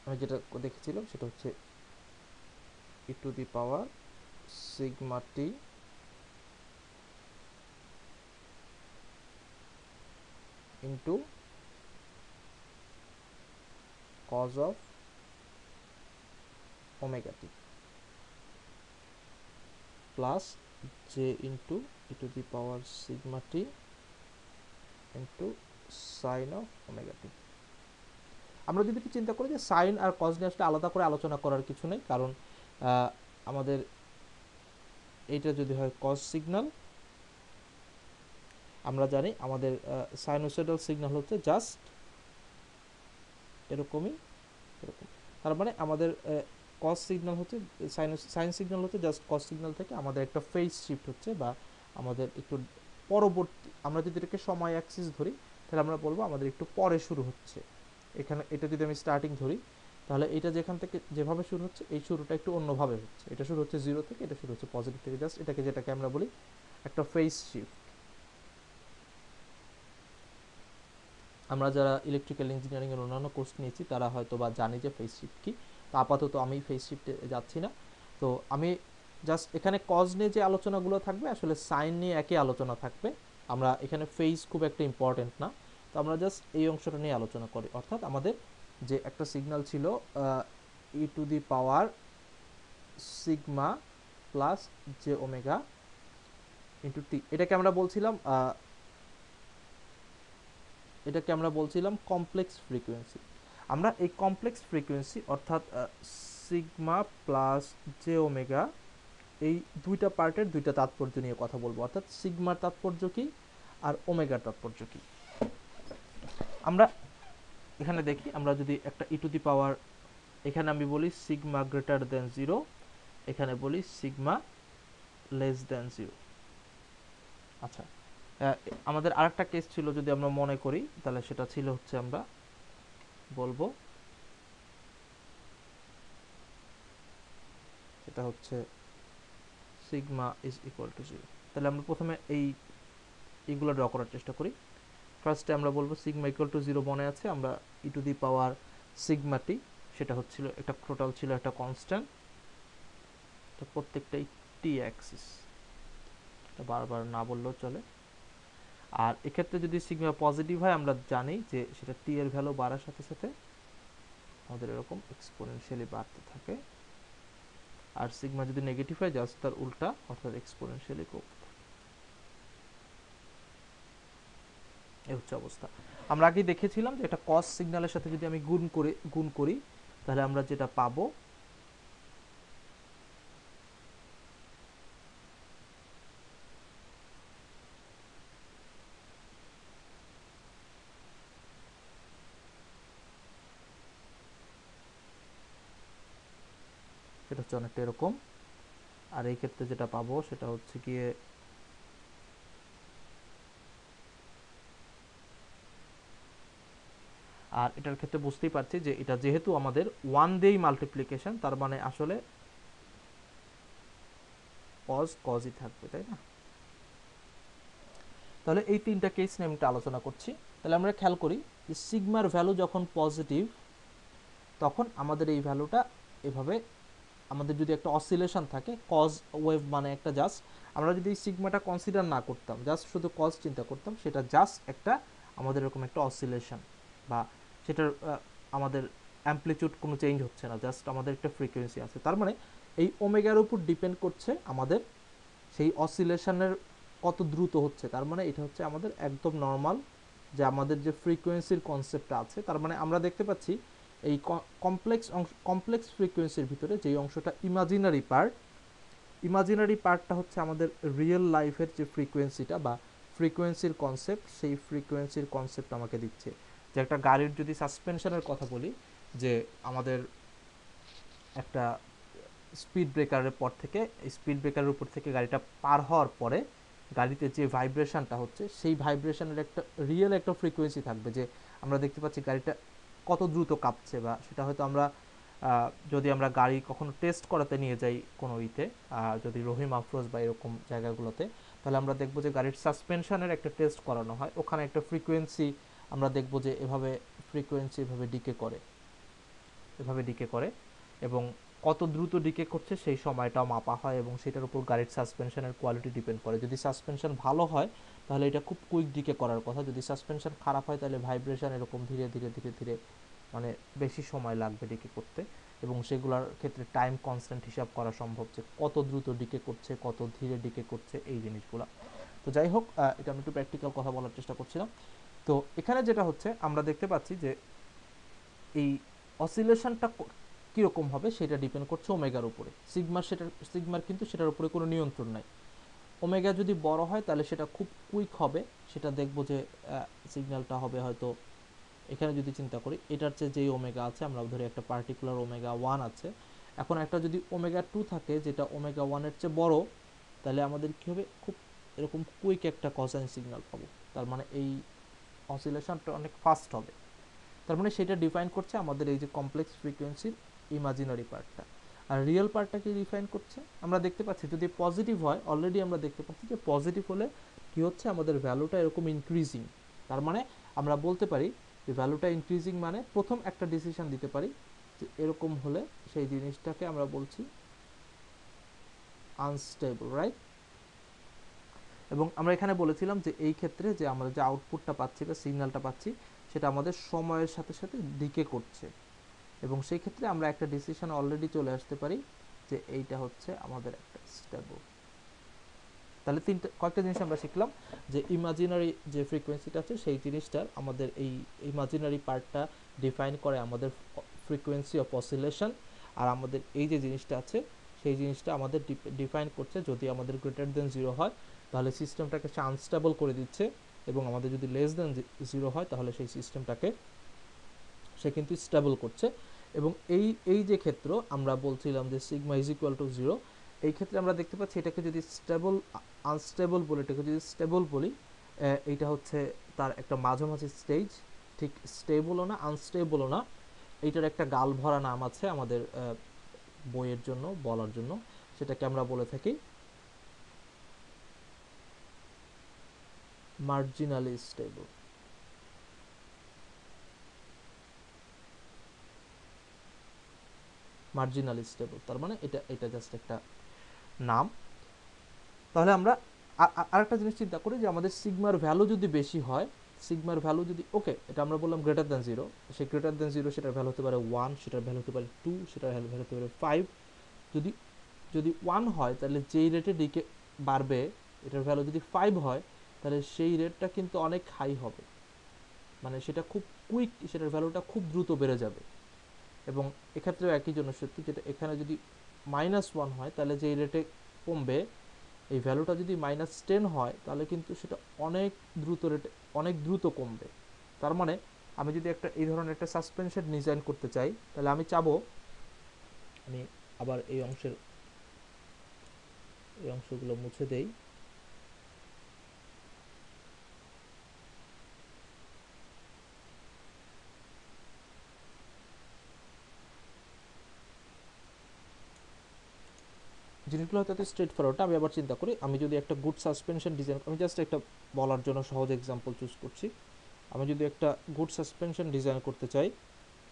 আমি যেটা দেখেছিলাম সেটা হচ্ছে e to the power sigma t into cos of omega T plus J into e to the power sigma t into sine of omega t. আমরা যদি একটু চিন্তা করি যে সাইন আর কজ নিয়ে আসলে আলাদা করে আলোচনা করার কিছু নেই, কারণ আমাদের এইটা যদি হয় কজ সিগন্যাল, আমরা জানি আমাদের সাইনোসয়েডাল সিগন্যাল হচ্ছে জাস্ট এরকমই, এরকম। তার মানে আমাদের কজ সিগন্যাল হচ্ছে সাইন সিগন্যাল হচ্ছে জাস্ট কজ সিগন্যাল থেকে আমাদের একটা ফেজ শিফট হচ্ছে, বা আমাদের একটু পরবর্তী, আমরা যদি এটাকে সময় অ্যাক্সিস ধরি তাহলে আমরা বলবো আমাদের একটু পরে শুরু হচ্ছে। এখানে এটা যদি আমি স্টার্টিং ধরি তাহলে এটা যেখান থেকে যেভাবে শুরু হচ্ছে এই শুরুটা একটু অন্যভাবে হচ্ছে, এটা শুরু হচ্ছে জিরো থেকে, এটা শুরু হচ্ছে পজিটিভ থেকে, জাস্ট এটাকে যেটাকে আমরা বলি একটা ফেজ শিফট। আমরা যারা ইলেকট্রিক্যাল ইঞ্জিনিয়ারিং এর অন্যান্য কোর্স নিয়েছি তারা হয়তো বা জানি যে ফেজ শিফট কি। তো আপাতত আমি ফেজ শিফটে যাচ্ছি না, তো আমি জাস্ট এখানে কজ নিয়ে যে আলোচনাগুলো থাকবে আসলে সাইন নিয়ে একই আলোচনা থাকবে। আমরা এখানে ফেজ খুব একটা ইম্পর্টেন্ট না, তো আমরা জাস্ট এই অংশটা নিয়ে আলোচনা করি। অর্থাৎ আমাদের যে একটা সিগন্যাল ছিল e to the power sigma plus j omega into t, এটাকে আমরা বলছিলাম কমপ্লেক্স ফ্রিকোয়েন্সি। আমরা এই কমপ্লেক্স ফ্রিকোয়েন্সি অর্থাৎ সিগমা প্লাস জে ওমেগা, এই দুইটা পার্টের দুইটা তাৎপর্য নিয়ে কথা বলবো, অর্থাৎ সিগমার তাৎপর্য কি আর ওমেগার তাৎপর্য কি। আমরা এখানে দেখি, আমরা যদি একটা ই টু দি পাওয়ার, এখানে আমি বলি সিগমা গ্রেটার দেন জিরো, এখানে বলি সিগমা লেস দেন জিরো। আচ্ছা, আমাদের আরেকটা কেস ছিল যদি আমরা মনে করি, তাহলে সেটা ছিল হচ্ছে আমরা বলবো এটা হচ্ছে sigma is equal two zero. তাহলে আমরা প্রথমে এইগুলো ড্র করার চেষ্টা করি। ফার্স্টে আমরা বলবো সিগমা ইকুয়াল টু জিরো, মনে আছে আমরা ই টু দি পাওয়ার সিগমা টি, সেটা হচ্ছিল একটা টোটাল ছিল একটা কনস্ট্যান্ট, তো প্রত্যেকটাই টি অ্যাক্সিস, এটা বারবার না বললেও চলে। আর এক্ষেত্রে যদি সিগমা পজিটিভ হয় আমরা জানি যে সেটা টি এর ভ্যালু বাড়ার সাথে সাথে আমাদের এরকম এক্সপোনেনশিয়ালি বাড়তে থাকে, আর সিগমা যদি নেগেটিভ হয় জাস্ট তার উল্টা, অর্থাৎ এক্সপোনেনশিয়ালি কমতে থাকে। এই হচ্ছে অবস্থা। আমরা আগেই দেখেছিলাম যে এটা কস সিগন্যালের সাথে যদি আমি গুণ করি তাহলে আমরা যেটা পাবো সেটা হচ্ছে অনেকটা এরকম। আর এই ক্ষেত্রে যেটা পাবো সেটা হচ্ছে গিয়ে আর এটার ক্ষেত্রে বুঝতেই পারছি যে এটা যেহেতু আমাদের ওয়ান দিয়েই মাল্টিপ্লিকেশন, তার মানে আসলে কজই থাকবে, তাই না? তাহলে এই তিনটা কেস নিয়ে আমি আলোচনা করছি। তাহলে আমরা খেয়াল করি যে সিগমার ভ্যালু যখন পজিটিভ তখন আমাদের এই ভ্যালুটা এভাবে, আমাদের যদি একটা অসিলেশন থাকে, কজ ওয়েভ মানে একটা জাস্ট, আমরা যদি এই সিগমাটা কনসিডার না করতাম, জাস্ট শুধু কজ চিন্তা করতাম, সেটা জাস্ট একটা আমাদের এরকম একটা অসিলেশন, বা সেটার আমাদের অ্যাম্পলিটিউড কোনো চেঞ্জ হচ্ছে না, জাস্ট আমাদের একটা ফ্রিকোয়েন্সি আছে। তার মানে এই ওমেগার উপর ডিপেন্ড করছে আমাদের সেই অসিলেশনের কত দ্রুত হচ্ছে। তার মানে এটা হচ্ছে আমাদের একদম নর্মাল যে আমাদের যে ফ্রিকোয়েন্সির কনসেপ্টটা আছে, তার মানে আমরা দেখতে পাচ্ছি এই কমপ্লেক্স ফ্রিকোয়েন্সির ভিতরে যেই অংশটা ইমাজিনারি পার্টটা হচ্ছে আমাদের রিয়েল লাইফের যে ফ্রিকোয়েন্সিটা বা ফ্রিকোয়েন্সির কনসেপ্ট, সেই ফ্রিকোয়েন্সির কনসেপ্ট আমাকে দিচ্ছে। যে একটা গাড়ির যদি সাসপেনশনের কথা বলি, যে আমাদের একটা স্পিড ব্রেকারের পর থেকে, স্পিড ব্রেকারের উপর থেকে গাড়িটা পার হওয়ার পরে গাড়িতে যে ভাইব্রেশনটা হচ্ছে, সেই ভাইব্রেশনের একটা রিয়েল একটা ফ্রিকোয়েন্সি থাকবে, যে আমরা দেখতে পাচ্ছি গাড়িটা কত দ্রুত কাঁপছে, বা সেটা হয়তো আমরা যদি আমরা গাড়ি কখনো টেস্ট করাতে নিয়ে যাই কোনো যদি রহিম আফরোজ বা এরকম জায়গাগুলোতে, তাহলে আমরা দেখবো যে গাড়ির সাসপেনশনের একটা টেস্ট করানো হয়, ওখানে একটা ফ্রিকোয়েন্সি আমরা দেখবো যে এভাবে ফ্রিকোয়েন্সি এভাবে ডিকে করে এবং কত দ্রুত ডিকে করছে সেই সময়টাও মাপা হয়, এবং সেটার উপর গাড়ির সাসপেনশনের কোয়ালিটি ডিপেন্ড করে। যদি সাসপেনশন ভালো হয় তাহলে এটা খুব কুইক ডিকে করার কথা, যদি সাসপেনশন খারাপ হয় তাহলে ভাইব্রেশন এরকম ধীরে ধীরে ধীরে ধীরে মানে বেশি সময় লাগবে ডিকে করতে, এবং সেগুলোর ক্ষেত্রে টাইম কনস্ট্যান্ট হিসাব করা সম্ভব, যে কত দ্রুত ডিকে করছে, কত ধীরে ডিকে করছে, এই জিনিসগুলো। তো যাই হোক, এটা আমি একটু প্র্যাকটিক্যাল কথা বলার চেষ্টা করছিলাম। তো এখানে যেটা হচ্ছে আমরা দেখতে পাচ্ছি যে এই অসিলেশনটা কীরকম হবে সেটা ডিপেন্ড করছে ওমেগার উপরে। সিগমার কিন্তু সেটার উপরে কোনো নিয়ন্ত্রণ নাই। ওমেগা যদি বড় হয় তাহলে সেটা খুব কুইক হবে, সেটা দেখবো যে সিগন্যালটা হবে হয়তো, এখানে যদি চিন্তা করি এটার চেয়ে যেই ওমেগা আছে, আমরা ধরি একটা পার্টিকুলার ওমেগা 1 আছে, এখন একটা যদি ওমেগা 2 থাকে যেটা ওমেগা 1-এর চেয়ে বড়, তাহলে আমাদের কী হবে, খুব এরকম কুইক একটা কসাইন সিগন্যাল পাবো, তার মানে এই অসিলেশনটা অনেক ফাস্ট হবে। তার মানে সেটা ডিফাইন করছে আমাদের এই যে কমপ্লেক্স ফ্রিকোয়েন্সির ইমাজিনারি পার্টটা। আর রিয়েল পার্টটাকে ডিফাইন করছে, আমরা দেখতে পাচ্ছি যদি পজিটিভ হয়, অলরেডি আমরা দেখতে পাচ্ছি যে পজিটিভ হলে কি হচ্ছে, আমাদের ভ্যালুটা এরকম ইনক্রিজিং। তার মানে আমরা বলতে পারি যে ভ্যালুটা ইনক্রিজিং মানে প্রথম একটা ডিসিশন দিতে পারি যে এরকম হলে সেই জিনিসটাকে আমরা বলছি আনস্টেবল, রাইট? এবং আমরা এখানে বলেছিলাম যে এই ক্ষেত্রে যে আমরা যে আউটপুটটা পাচ্ছি বা সিগন্যালটা পাচ্ছি, সেটা আমাদের সময়ের সাথে সাথে ডিকে করছে, এবং সেই ক্ষেত্রে আমরা একটা ডিসিশন অলরেডি চলে আসতে পারি যে এইটা হচ্ছে আমাদের একটা স্টেবল। তাহলে কয়েকটা জিনিস আমরা শিখলাম, যে ইমাজিনারি যে ফ্রিকোয়েন্সিটা আছে সেই জিনিসটার আমাদের এই ইমাজিনারি পার্টটা ডিফাইন করে আমাদের ফ্রিকোয়েন্সি অফ অসিলেশন, আর আমাদের এই যে জিনিসটা আছে সেই জিনিসটা আমাদের ডিফাইন করছে যদি আমাদের গ্রেটার দেন 0 হয় তাহলে সিস্টেমটাকে সে আনস্টেবল করে দিচ্ছে, এবং আমাদের যদি লেস দেন 0 হয় তাহলে সেই সিস্টেমটাকে সে কিন্তু স্টেবল করছে। এবং এই যে ক্ষেত্র আমরা বলছিলাম যে সিগমা ইজ ইকুয়াল টু 0, এই ক্ষেত্রে আমরা দেখতে পাচ্ছি এটাকে যদি আনস্টেবল বলি, এটাকে যদি স্টেবল বলি, এইটা হচ্ছে তার একটা মাঝামাঝি স্টেজ, ঠিক স্টেবলও না আনস্টেবলও না, এইটার একটা গাল ভরা নাম আছে আমাদের বইয়ের জন্য বলার জন্য, সেটাকে আমরা বলে থাকি মার্জিনালি স্টেবল। মার্জিনালি স্টেবল তার মানে এটা জাস্ট একটা নাম। তাহলে আমরা আরেকটা জিনিস চিন্তা করি যে আমাদের সিগমার ভ্যালু যদি বেশি হয়, সিগমার ভ্যালু যদি ওকে, এটা আমরা বললাম গ্রেটার দ্যান 0, সেই গ্রেটার দ্যান 0 সেটার ভ্যালু হতে পারে 1, সেটার ভ্যালু হতে পারে 2, সেটার ভ্যালু হতে পারে 5। যদি যদি 1 হয় তাহলে যেই রেটে ডিকে বাড়বে, এটার ভ্যালু যদি 5 হয় তাহলে সেই রেটটা কিন্তু অনেক হাই হবে, মানে সেটা খুব কুইক, সেটার ভ্যালুটা খুব দ্রুত বেড়ে যাবে। এবং এক্ষেত্রেও একই জন্য সত্যি, যেটা এখানে যদি -1 হয় তাহলে যেই রেটে কমবে, এই ভ্যালুটা যদি -10 হয় তাহলে কিন্তু সেটা অনেক দ্রুত কমবে। তার মানে আমি যদি এই ধরনের একটা সাসপেনশন ডিজাইন করতে চাই, তাহলে আমি চাবো, আমি আবার এই অংশগুলো মুছে দেই। জিনিসগুলো হয়তো স্ট্রেট ফরওয়ার্ড, আমি আবার চিন্তা করি, আমি যদি একটা গুড সাসপেনশন ডিজাইন, আমি জাস্ট একটা বলার জন্য সহজ এক্সাম্পল চুজ করছি, আমি যদি একটা গুড সাসপেনশন ডিজাইন করতে চাই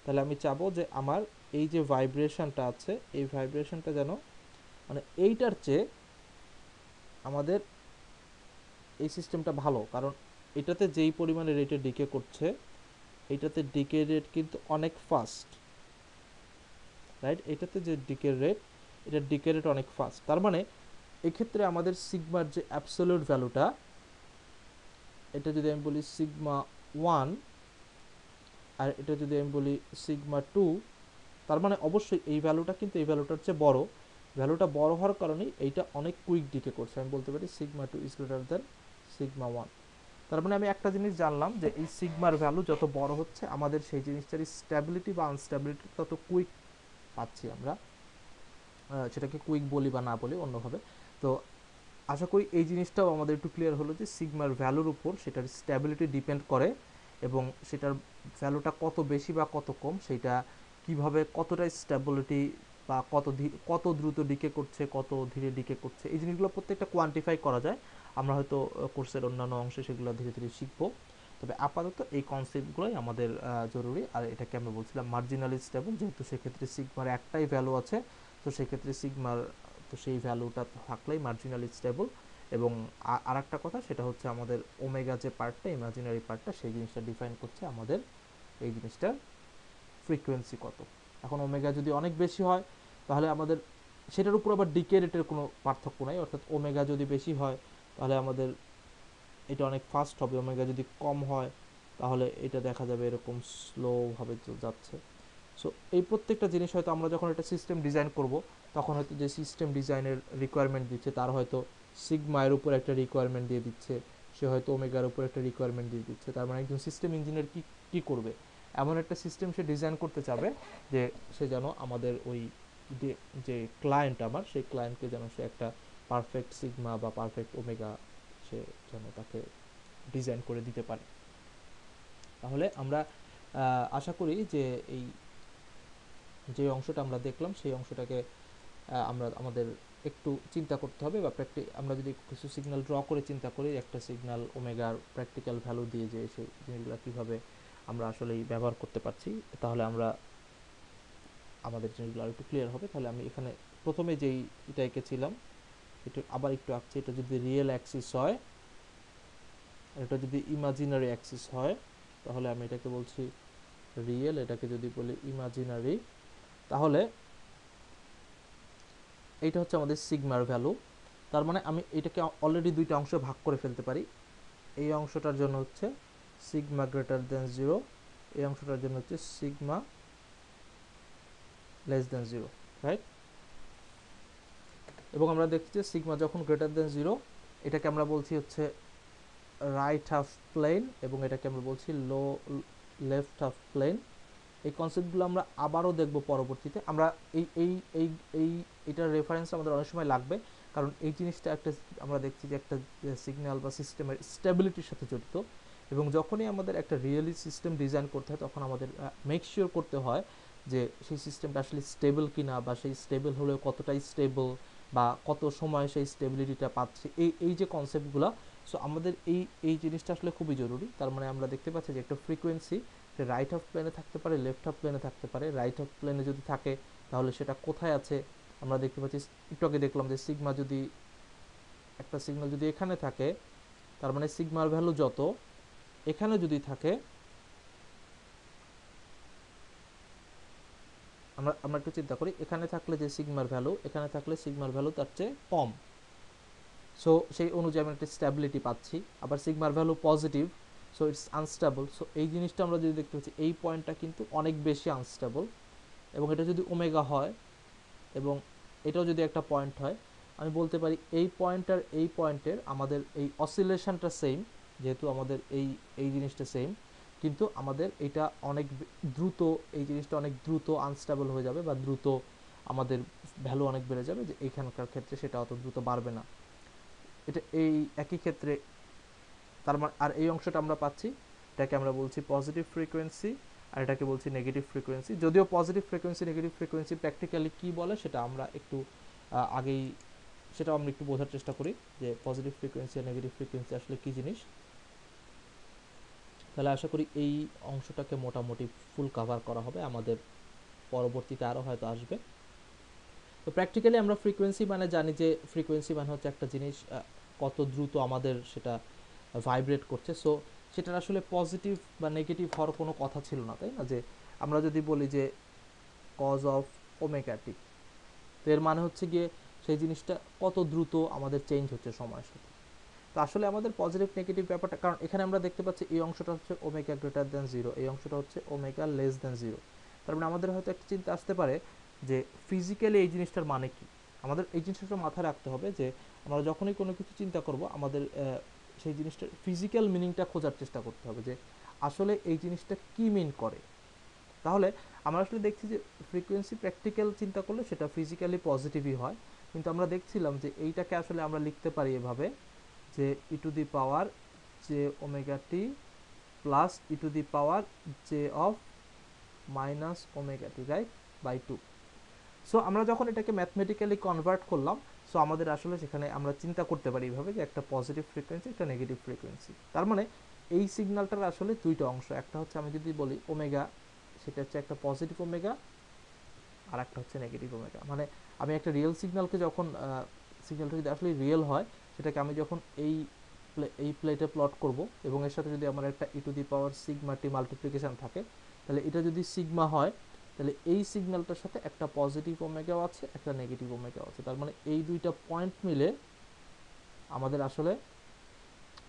তাহলে আমি চাবো যে আমার এই যে ভাইব্রেশনটা আছে, এই ভাইব্রেশনটা যেন মানে এইটার চেয়ে আমাদের এই সিস্টেমটা ভালো, কারণ এটাতে যেই পরিমাণে রেটে ডিকে করছে, এটাতে ডিকে রেট কিন্তু অনেক ফাস্ট, রাইট? এটাতে যে ডিকে রেট, এটা ডিকে রেট অনেক ফাস্ট। তার মানে এক্ষেত্রে আমাদের সিগমার যে অ্যাবসলিউট ভ্যালুটা, এটা যদি আমি বলি সিগমা 1, আর এটা যদি আমি বলি সিগমা টু, তার মানে অবশ্যই এই ভ্যালুটা কিন্তু এই ভ্যালুটার চেয়ে বড়। ভ্যালুটা বড় হওয়ার কারণেই এইটা অনেক কুইক ডিকে করছে। আমি বলতে পারি sigma two is greater than sigma one. তার মানে আমি একটা জিনিস জানলাম যে এই সিগমার ভ্যালু যত বড় হচ্ছে আমাদের সেই জিনিসটার স্ট্যাবিলিটি বা আনস্ট্যাবিলিটি তত কুইক পাচ্ছি আমরা। সেটাকে কুইক বলি বা না বলি অন্যভাবে। তো আশা করি এই জিনিসটাও আমাদের একটু ক্লিয়ার হলো যে সিগমার ভ্যালুর উপর সেটার স্ট্যাবিলিটি ডিপেন্ড করে, এবং সেটার ভ্যালুটা কত বেশি বা কত কম সেটা কিভাবে কতটা স্ট্যাবিলিটি বা কত দ্রুত ডিকে করছে, কত ধীরে ডিকে করছে, এই জিনিসগুলো প্রত্যেকটা কোয়ান্টিফাই করা যায়। আমরা হয়তো কোর্সের অন্যান্য অংশে সেগুলো ধীরে ধীরে শিখবো। তবে আপাতত এই কনসেপ্টগুলোই আমাদের জরুরি। আর এটাকে আমরা বলছিলাম মার্জিনালি স্টেবল, যেহেতু সেক্ষেত্রে সিগমার একটাই ভ্যালু আছে, তো সেক্ষেত্রে সিগমার তো সেই ভ্যালুটা থাকলেই মার্জিনালি স্টেবল। এবং আর একটা কথা সেটা হচ্ছে আমাদের ওমেগা যে পার্টটা, ইমাজিনারি পার্টটা, সেই জিনিসটা ডিফাইন করছে আমাদের এই জিনিসটার ফ্রিকোয়েন্সি কত। এখন ওমেগা যদি অনেক বেশি হয় তাহলে আমাদের সেটার উপর আবার ডিকে রেটের কোনো পার্থক্য নাই, অর্থাৎ ওমেগা যদি বেশি হয় তাহলে আমাদের এটা অনেক ফাস্ট হবে, ওমেগা যদি কম হয় তাহলে এটা দেখা যাবে এরকম স্লোভাবে যাচ্ছে। সো এই প্রত্যেকটা জিনিস হয়তো আমরা যখন একটা সিস্টেম ডিজাইন করব তখন হয়তো যে সিস্টেম ডিজাইনের রিকোয়ারমেন্ট দিচ্ছে তার হয়তো সিগমায়ের উপর একটা রিকোয়ারমেন্ট দিয়ে দিচ্ছে, সে হয়তো ওমেগার উপর একটা রিকোয়ারমেন্ট দিয়ে দিচ্ছে। তার মানে একজন সিস্টেম ইঞ্জিনিয়ার কি করবে, এমন একটা সিস্টেম সে ডিজাইন করতে চাবে যে সে যেন আমাদের ওই যে ক্লায়েন্ট আমার, সেই ক্লায়েন্টকে যেন সে একটা পারফেক্ট সিগমা বা পারফেক্ট ওমেগা সে যেন তাকে ডিজাইন করে দিতে পারে। তাহলে আমরা আশা করি যে এই যে অংশটা আমরা দেখলাম সেই অংশটাকে আমরা আমাদের একটু চিন্তা করতে হবে, বা আমরা যদি কিছু সিগন্যাল ড্র করে চিন্তা করি একটা সিগন্যাল ওমেগার প্র্যাকটিক্যাল ভ্যালু দিয়ে যে সেই জিনিসগুলো কীভাবে আমরা আসলেই ব্যবহার করতে পারছি, তাহলে আমরা আমাদের জিনিসগুলো আর একটু ক্লিয়ার হবে। তাহলে আমি এখানে প্রথমে যেই এটা এঁকেছিলাম এটা আবার একটু আঁকছি। এটা যদি রিয়েল অ্যাক্সিস হয় আর এটা যদি ইমাজিনারি অ্যাক্সিস হয় তাহলে আমি এটাকে বলছি রিয়েল, এটাকে যদি বলি ইমাজিনারি, তাহলে এইটা হচ্ছে আমাদের সিগমার ভ্যালু। তার মানে আমি এটাকে অলরেডি দুইটা অংশে ভাগ করে ফেলতে পারি। এই অংশটার জন্য হচ্ছে সিগমা গ্রেটার দেন জিরো, এই অংশটার জন্য হচ্ছে sigma less than zero, right? এবং আমরা দেখছি যে সিগমা যখন গ্রেটার দেন জিরো এটাকে আমরা বলছি হচ্ছে রাইট হাফ প্লেন, এবং এটাকে আমরা বলছি লেফট হাফ প্লেন। এই কনসেপ্টগুলো আমরা আবারও দেখব পরবর্তীতে। আমরা এই এই এই এই এটার রেফারেন্স আমাদের অনেক সময় লাগবে, কারণ এই জিনিসটা একটা আমরা দেখছি যে একটা সিগন্যাল বা সিস্টেমের স্টেবিলিটির সাথে জড়িত। এবং যখনই আমাদের একটা রিয়েলি সিস্টেম ডিজাইন করতে হয় তখন আমাদের মেক শিওর করতে হয় যে সেই সিস্টেমটা আসলে স্টেবল কিনা, বা সেই স্টেবল হলেও কতটাই স্টেবল, বা কত সময় সেই স্টেবিলিটিটা পাচ্ছে, এই যে কনসেপ্টগুলো। সো আমাদের এই জিনিসটা আসলে খুবই জরুরি। তার মানে আমরা দেখতে পাচ্ছি যে একটা ফ্রিকোয়েন্সি রাইট হাফ প্লেনে থাকতে পারে, লেফট হাফ প্লেনে থাকতে পারে। রাইট হাফ প্লেনে যদি থাকে তাহলে সেটা কোথায় আছে আমরা দেখতে পাচ্ছি। একটু আগে দেখলাম যে সিগমা যদি একটা সিগন্যাল যদি এখানে থাকে তার মানে সিগমার ভ্যালু যত এখানে যদি থাকে, আমরা একটু চিন্তা করি, এখানে থাকলে যে সিগমার ভ্যালু, এখানে থাকলে সিগমার ভ্যালু তার চেয়ে কম, সো সেই অনুযায়ী আমরা একটা স্ট্যাবিলিটি পাচ্ছি। আবার সিগমার value positive, so it's unstable. So এই জিনিসটা আমরা যদি দেখতে পাচ্ছি এই পয়েন্টটা কিন্তু অনেক বেশি আনস্টেবল। এবং এটা যদি ওমেগা হয় এবং এটাও যদি একটা পয়েন্ট হয়, আমি বলতে পারি এই পয়েন্ট আর এই পয়েন্টের আমাদের এই অসিলেশনটা সেম, যেহেতু আমাদের এই জিনিসটা সেম, কিন্তু আমাদের এটা অনেক দ্রুত, এই জিনিসটা অনেক দ্রুত আনস্টেবল হয়ে যাবে, বা দ্রুত আমাদের ভ্যালু অনেক বেড়ে যাবে, যে এইখানকার ক্ষেত্রে সেটা অত দ্রুত বাড়বে না। এটা এই একই ক্ষেত্রে তার মানে আর এই অংশটা আমরা পাচ্ছি, এটাকে আমরা বলছি পজিটিভ ফ্রিকোয়েন্সি, আর এটাকে বলছি নেগেটিভ ফ্রিকোয়েন্সি। যদিও positive frequency negative frequency practically কী বলে সেটা আমরা একটু আগেই সেটাও আমরা একটু বোঝার চেষ্টা করি যে পজিটিভ ফ্রিকোয়েন্সি আর নেগেটিভ ফ্রিকোয়েন্সি আসলে কী জিনিস। তাহলে আশা করি এই অংশটাকে মোটামুটি ফুল কাভার করা হবে, আমাদের পরবর্তীতে আরও হয়তো আসবে। তো প্র্যাকটিক্যালি আমরা ফ্রিকোয়েন্সি মানে জানি যে ফ্রিকোয়েন্সি মানে হচ্ছে একটা জিনিস কত দ্রুত আমাদের সেটা ভাইব্রেট করছে। সো সেটার আসলে পজিটিভ বা নেগেটিভ হওয়ার কোনো কথা ছিল না, তাই না? যে আমরা যদি বলি যে কজ অফ ওমেগা টি, তো এর মানে হচ্ছে গিয়ে সেই জিনিসটা কত দ্রুত আমাদের চেঞ্জ হচ্ছে সময়ের সাথে। তো আসলে আমাদের পজিটিভ নেগেটিভ ব্যাপারটা, কারণ এখানে আমরা দেখতে পাচ্ছি এই অংশটা হচ্ছে ওমেগা গ্রেটার দ্যান জিরো, এই অংশটা হচ্ছে ওমেগা লেস দ্যান জিরো। তার মানে আমাদের হয়তো একটা চিন্তা আসতে পারে যে ফিজিক্যালি এই জিনিসটার মানে কি। আমাদের এই জিনিসটা মাথায় রাখতে হবে যে আমরা যখনই কোনো কিছু চিন্তা করব আমাদের সেই জিনিসটার ফিজিক্যাল মিনিংটা খোঁজার চেষ্টা করতে হবে যে আসলে এই জিনিসটা কি মিন করে। তাহলে আমরা আসলে দেখছি যে ফ্রিকোয়েন্সি প্র্যাকটিক্যাল চিন্তা করলে সেটা ফিজিক্যালি পজিটিভই হয়, কিন্তু আমরা দেখছিলাম যে এইটাকে আসলে আমরা লিখতে পারি এভাবে যে ই to the power j omega T plus e to the power j of minus omega T, right, by two. So আমরা যখন এটাকে ম্যাথমেটিক্যালি কনভার্ট করলাম, সো আমাদের আসলে সেখানে আমরা চিন্তা করতে পারি এইভাবে যে একটা পজিটিভ ফ্রিকোয়েন্সি, একটা নেগেটিভ ফ্রিকোয়েন্সি। তার মানে এই সিগন্যালটার আসলে দুইটা অংশ, একটা হচ্ছে আমি যদি বলি ওমেগা, সেটা হচ্ছে একটা পজিটিভ ওমেগা, আর একটা হচ্ছে নেগেটিভ ওমেগা। মানে আমি একটা রিয়েল সিগন্যালকে যখন সিগন্যালটা যদি আসলে রিয়েল হয়, সেটাকে আমি যখন এই প্লেটে প্লট করব এবং এর সাথে যদি আমার একটা e to the power sigma T multiplication থাকে, তাহলে এটা যদি সিগমা হয়, তাহলে এই সিগন্যালটার সাথে একটা পজিটিভ ওমেগাও আছে, একটা নেগেটিভ ওমেগাও আছে। তার মানে এই দুইটা পয়েন্ট মিলে আমাদের আসলে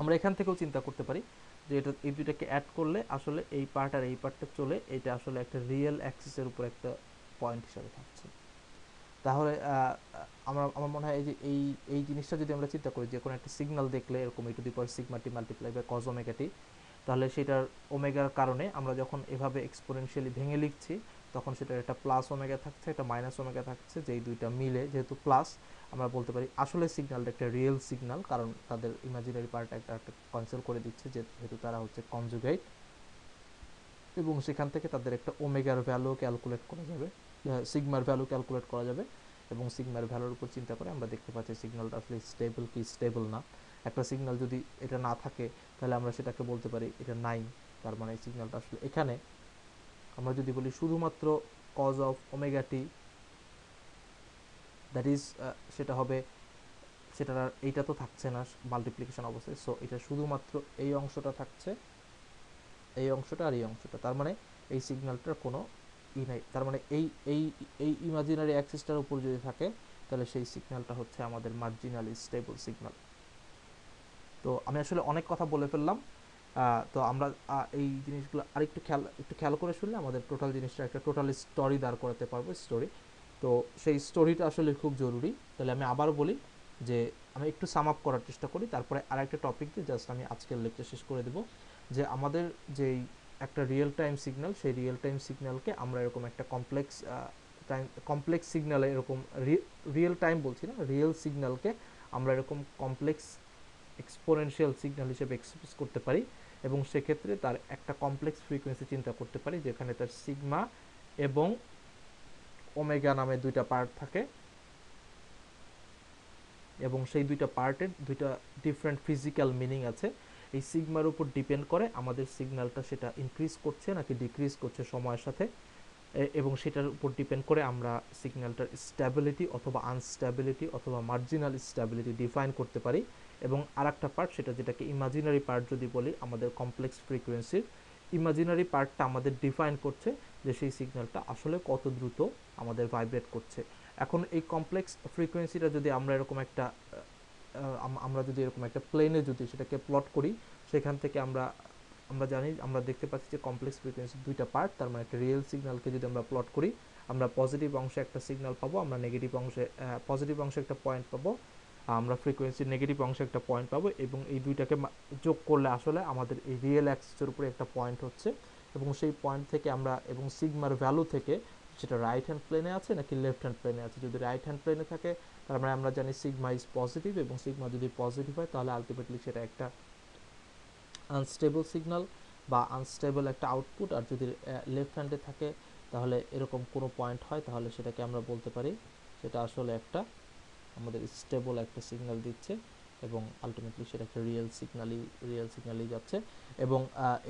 আমরা এখান থেকেও চিন্তা করতে পারি যে এটা এই দুইটাকে অ্যাড করলে আসলে এই পার্ট আর এই পার্টটা চলে এটা আসলে একটা রিয়েল অ্যাক্সিসের উপর একটা পয়েন্ট হিসাবে থাকছে। তাহলে আমার মনে হয় এই যে এই জিনিসটা যদি আমরা চিন্তা করি যে কোনো একটা সিগন্যাল দেখলে এরকম e to the power sigma t multiply by cos omega t, তাহলে সেটার ওমেগার কারণে আমরা যখন এভাবে এক্সপোনেনশিয়ালি ভেঙে লিখছি তখন সেটার একটা প্লাস ওমেগা থাকছে, একটা মাইনাস ওমেগা থাকছে, যেই দুইটা মিলে যেহেতু প্লাস, আমরা বলতে পারি আসলে সিগন্যালটা একটা রিয়েল সিগন্যাল, কারণ তাদের ইমাজিনারি পার্ট একটা ক্যান্সেল করে দিচ্ছে যেহেতু তারা হচ্ছে কনজুগেট, এবং সেখান থেকে তাদের একটা ওমেগার ভ্যালু ক্যালকুলেট করা যাবে, সিগমার ভ্যালু ক্যালকুলেট করা যাবে, এবং সিগমার ভ্যালুর উপর চিন্তা করে আমরা দেখতে পাচ্ছি সিগন্যালটা আসলে স্টেবল কি স্টেবল না। একটা সিগন্যাল যদি এটা না থাকে তাহলে আমরা সেটাকে বলতে পারি এটা নাই, তার মানে এই সিগন্যালটা আসলে এখানে। আমরা যদি বলি শুধুমাত্র cos of omega t, that is সেটা হবে, সেটার আর এইটা তো থাকছে না মাল্টিপ্লিকেশন অবস্থায়, সো এটা শুধুমাত্র এই অংশটা থাকছে, এই অংশটা আর এই অংশটা, তার মানে এই সিগন্যালটার কোনো নাই। তার মানে এই এই এই ইমাজিনারি অ্যাক্সিসটার উপর যদি থাকে তাহলে সেই সিগন্যালটা হচ্ছে আমাদের মার্জিনালি স্টেবল সিগন্যাল। তো আমি আসলে অনেক কথা বলে ফেললাম, তো আমরা এই জিনিসগুলো আরেকটু খেয়াল করে শুনলে আমাদের টোটাল জিনিসটা একটা টোটাল স্টোরি দাঁড় করাতে পারবো, স্টোরি। তো সেই স্টোরিটা আসলে খুব জরুরি। তাহলে আমি আবার বলি যে আমি একটু সাম আপ করার চেষ্টা করি, তারপরে আরেকটা টপিক দিয়ে জাস্ট আমি আজকের লেকচার শেষ করে দেবো। যে আমাদের যেই একটা রিয়েল টাইম সিগন্যাল, সেই রিয়েল টাইম সিগন্যালকে আমরা এরকম একটা কমপ্লেক্স সিগন্যালে, এরকম রিয়েল টাইম বলছি না, রিয়েল সিগন্যালকে আমরা এরকম কমপ্লেক্স এক্সপোনেনশিয়াল সিগন্যাল হিসেবে এক্সপ্রেস করতে পারি, এবং সেক্ষেত্রে তার একটা কমপ্লেক্স ফ্রিকোয়েন্সি চিন্তা করতে পারি যেখানে তার সিগমা এবং ওমেগা নামে দুইটা পার্ট থাকে, এবং সেই দুইটা পার্টের দুইটা ডিফারেন্ট ফিজিক্যাল মিনিং আছে। এই সিগমার উপর ডিপেন্ড করে আমাদের সিগন্যালটা সেটা ইনক্রিজ করছে নাকি ডিক্রিজ করছে সময়ের সাথে, এবং সেটার উপর ডিপেন্ড করে আমরা সিগন্যালটার স্ট্যাবিলিটি অথবা আনস্ট্যাবিলিটি অথবা মার্জিনাল স্ট্যাবিলিটি ডিফাইন করতে পারি। এবং আর একটা পার্ট, সেটা যেটাকে ইমাজিনারি পার্ট যদি বলি, আমাদের কমপ্লেক্স ফ্রিকোয়েন্সির ইমাজিনারি পার্টটা আমাদের ডিফাইন করছে যে সেই সিগন্যালটা আসলে কত দ্রুত আমাদের ভাইব্রেট করছে। এখন এই কমপ্লেক্স ফ্রিকোয়েন্সিটা যদি আমরা এরকম একটা প্লেনে যদি সেটাকে প্লট করি, সেখান থেকে আমরা জানি, আমরা দেখতে পাচ্ছি যে কমপ্লেক্স ফ্রিকোয়েন্সি দুইটা পার্ট, তার মানে একটা রিয়েল সিগন্যালকে যদি আমরা প্লট করি, আমরা পজিটিভ অংশে একটা সিগন্যাল পাবো, আমরা নেগেটিভ অংশে পজিটিভ অংশে একটা পয়েন্ট পাবো, আমরা ফ্রিকোয়েন্সির নেগেটিভ অংশে একটা পয়েন্ট পাবো, এবং এই দুইটাকে যোগ করলে আসলে আমাদের এই রিয়েল অ্যাক্সিসের উপরে একটা পয়েন্ট হচ্ছে, এবং সেই পয়েন্ট থেকে আমরা, এবং সিগমার ভ্যালু থেকে সেটা রাইট হ্যান্ড প্লেনে আছে নাকি লেফট হ্যান্ড প্লেনে আছে, যদি রাইট হ্যান্ড প্লেনে থাকে তার মানে আমরা জানি সিগমা ইজ পজিটিভ, এবং সিগমা যদি পজিটিভ হয় তাহলে আলটিমেটলি সেটা একটা আনস্টেবল সিগন্যাল বা আনস্টেবল একটা আউটপুট, আর যদি লেফট হ্যান্ডে থাকে তাহলে এরকম কোনো পয়েন্ট হয় তাহলে সেটাকে আমরা বলতে পারি সেটা আসলে একটা আমাদের স্টেবল একটা সিগন্যাল দিচ্ছে, এবং আলটিমেটলি সেটা একটা রিয়েল সিগন্যালই যাচ্ছে। এবং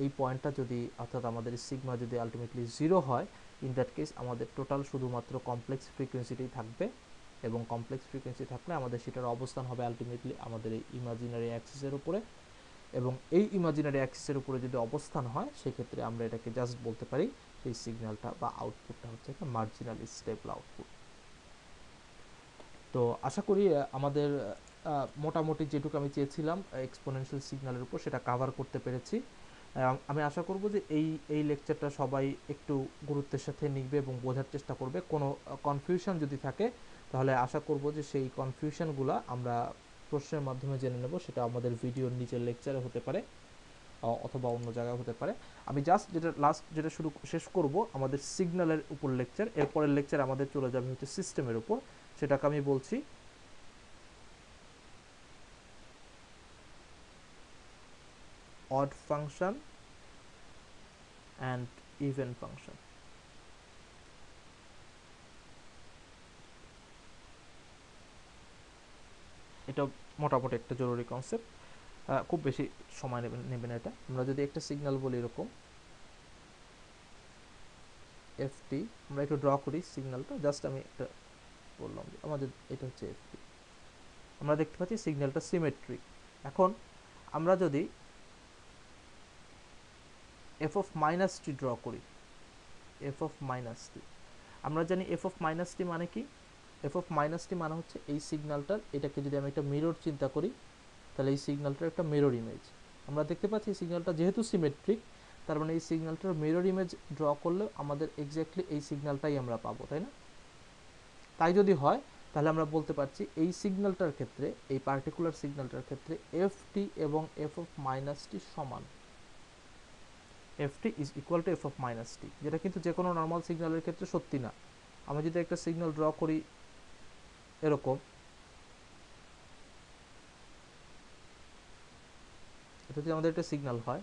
এই পয়েন্টটা যদি, অর্থাৎ আমাদের সিগমা যদি আলটিমেটলি জিরো হয়, ইন দ্যাট কেস আমাদের টোটাল শুধুমাত্র কমপ্লেক্স ফ্রিকোয়েন্সিটাই থাকবে, এবং কমপ্লেক্স ফ্রিকোয়েন্সি থাকলে আমাদের সেটার অবস্থান হবে আলটিমেটলি আমাদের এই ইমাজিনারি অ্যাক্সিসের উপরে, এবং এই ইমাজিনারি অ্যাক্সিসের উপরে যদি অবস্থান হয় সেক্ষেত্রে আমরা এটাকে জাস্ট বলতে পারি সেই সিগন্যালটা বা আউটপুটটা হচ্ছে একটা মার্জিনালি স্টেবল আউটপুট। তো আশা করি আমাদের মোটামুটি যেটুকু আমি চেয়েছিলাম এক্সপোনেনশিয়াল সিগন্যালের উপর সেটা কভার করতে পেরেছি। আমি আশা করব যে এই লেকচারটা সবাই একটু গুরুত্বের সাথে নিবে এবং বোঝার চেষ্টা করবে। কোনো কনফিউশন যদি থাকে তাহলে আশা করব যে সেই কনফিউশনগুলো আমরা প্রশ্নের মাধ্যমে জেনে নেব, সেটা আমাদের ভিডিওর নিচের লেকচারে হতে পারে অথবা অন্য জায়গায় হতে পারে। আমি জাস্ট যেটা শেষ করব আমাদের সিগন্যালের উপর লেকচার, এরপরের লেকচার আমাদের চলে যাবে হচ্ছে সিস্টেমের উপর, সেটাকে আমি বলছি odd function and even function। এটা মোটামুটি একটা জরুরি কনসেপ্ট, খুব বেশি সময় নেবে না এটা। আমরা যদি একটা সিগন্যাল বলি এরকম এফটি, আমরা একটু ড্র করি সিগন্যালটা, জাস্ট আমি একটা বললাম যে আমাদের এটা হচ্ছে এফটি। আমরা দেখতে পাচ্ছি সিগন্যালটা সিমেট্রিক। এখন আমরা যদি f of minus T draw করি, এফ অফ মাইনাস টি, আমরা জানি এফ অফ মাইনাস টি মানে কি? এফ অফ মাইনাস টি মানে হচ্ছে এই সিগন্যালটার, এটাকে যদি আমি একটা মিরর চিন্তা করি তাহলে এই সিগন্যালটার একটা মিরর ইমেজ। আমরা দেখতে পাচ্ছি এই সিগন্যালটা যেহেতু সিমেট্রিক, তার মানে এই সিগন্যালটার মিরর ইমেজ ড্র করলেও আমাদের এক্স্যাক্টলি এই সিগন্যালটাই আমরা পাবো, তাই না? তাই যদি হয় তাহলে আমরা বলতে পারছি এই সিগন্যালটার ক্ষেত্রে, এই পার্টিকুলার সিগন্যালটার ক্ষেত্রে এফ টি এবং এফ অফ মাইনাস টি সমান। F t is equal to f of minus t, যেটা কিন্তু যে কোনো নর্মাল সিগন্যালের ক্ষেত্রে সত্যি না। আমি যদি একটা সিগন্যাল ড্র করি এরকম, এটা যদি আমাদের একটা সিগন্যাল হয়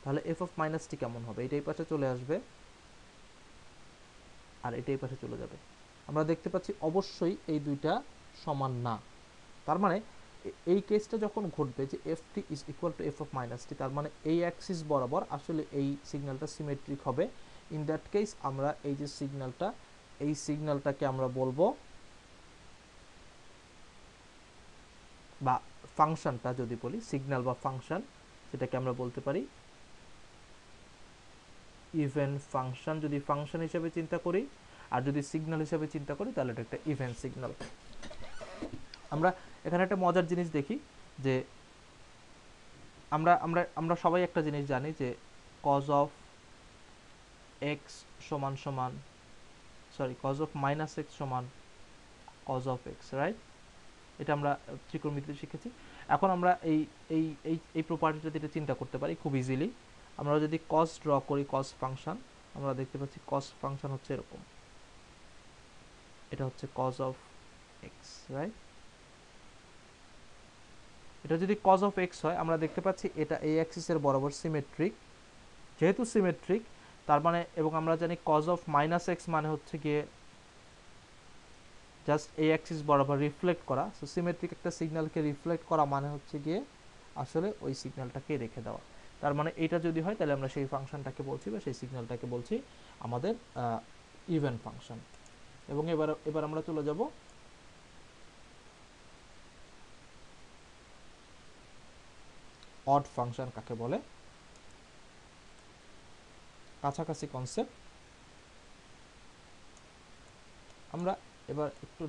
তাহলে এফ অফ মাইনাস টি কেমন হবে? এটাই পাশে চলে আসবে আর এটাই পাশে চলে যাবে। আমরা দেখতে পাচ্ছি অবশ্যই এই দুইটা সমান না। তার মানে এই কেসটা যখন ঘটবে যে F t is equal to f of minus t, তার মানে এই অ্যাক্সিস বরাবর আসলে এই সিগন্যালটা সিমেট্রিক হবে। ইন দ্যাট কেস আমরা এই যে সিগন্যালটা, এই সিগন্যালটাকে আমরা বলবো, বা ফাংশনটা যদি বলি সিগন্যাল বা ফাংশন, সেটাকে আমরা বলতে পারি ইভেন ফাংশন। যদি ফাংশন হিসেবে চিন্তা করি আর যদি সিগন্যাল হিসেবে চিন্তা করি তাহলে এটা একটা ইভেন সিগন্যাল। আমরা এখানে একটা মজার জিনিস দেখি যে আমরা আমরা আমরা সবাই একটা জিনিস জানি যে কজ অফ এক্স সমান সমান, sorry, cos of minus x সমান কজ অফ এক্স, রাইট? এটা আমরা ত্রিকোণমিতিতে শিখেছি। এখন আমরা এই এই এই এই প্রপার্টিটা দিয়ে চিন্তা করতে পারি খুব ইজিলি। আমরা যদি কস ড্র করি, কস ফাংশন, আমরা দেখতে পাচ্ছি কস ফাংশন হচ্ছে এরকম, এটা হচ্ছে কজ অফ এক্স, রাইট? এটা যদি কজ অফ এক্স হয় আমরা দেখতে পাচ্ছি এটা এই অ্যাক্সিসের বরাবর সিমেট্রিক। যেহেতু সিমেট্রিক তার মানে, এবং আমরা জানি কজ অফ মাইনাস এক্স মানে হচ্ছে গিয়ে জাস্ট এই অ্যাক্সিস বরাবর রিফ্লেক্ট করা। সো সিমেট্রিক একটা সিগন্যালকে রিফ্লেক্ট করা মানে হচ্ছে গিয়ে আসলে ওই সিগন্যালটাকে রেখে দেওয়া। তার মানে এটা যদি হয় তাহলে আমরা সেই ফাংশনটাকে বলছি বা সেই সিগন্যালটাকে বলছি আমাদের ইভেন ফাংশন। এবং এবার আমরা চলে যাব অড ফাংশন কাকে বলে, কাছাকাছি কনসেপ্ট। আমরা এবার একটু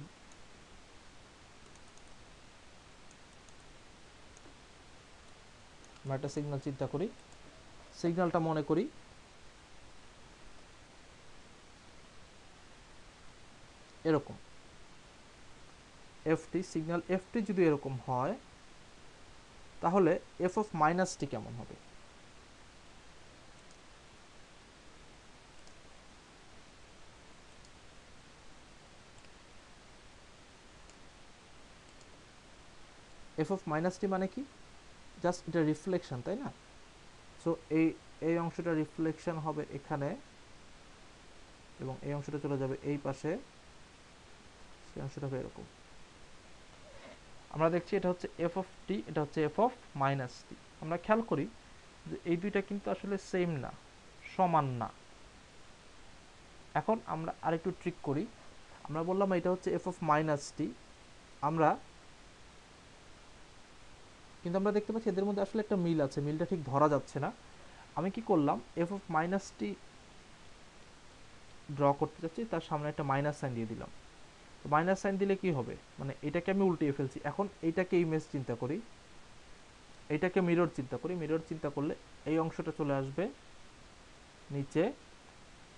আমরা একটা সিগন্যাল চিন্তা করি, সিগন্যালটা মনে করি এরকম এফটি, সিগন্যাল এফটি যদি এরকম হয় তাহলে এফ অফ মাইনাস টি কেমন হবে? এফ অফ মাইনাস টি মানে কি? জাস্ট এটা রিফ্লেকশন, তাই না? সো এই অংশটা রিফ্লেকশন হবে এখানে এবং এই অংশটা চলে যাবে এই পাশে, সেই অংশটা হবে এরকম। আমরা দেখছি এটা হচ্ছে এফ অফ টি, এটা হচ্ছে এফ অফ মাইনাস টি। আমরা খেয়াল করি যে এই দুইটা কিন্তু আসলে সেম না, সমান না। এখন আমরা আরেকটু ট্রিক করি। আমরা বললাম এটা হচ্ছে এফ অফ মাইনাস টি, আমরা কিন্তু আমরা দেখতে পাচ্ছি এদের মধ্যে আসলে একটা মিল আছে, মিলটা ঠিক ধরা যাচ্ছে না। আমি কি করলাম, F of minus T draw করতে চাচ্ছি, তার সামনে একটা মাইনাস সাইন দিয়ে দিলাম। মাইনাস সাইন দিলে কি হবে, মানে এটাকে আমি উল্টিয়ে ফেলছি। এখন এইটাকে ইমেজ চিন্তা করি, এইটাকে মিরর চিন্তা করি। মিরর চিন্তা করলে এই অংশটা চলে আসবে নিচে,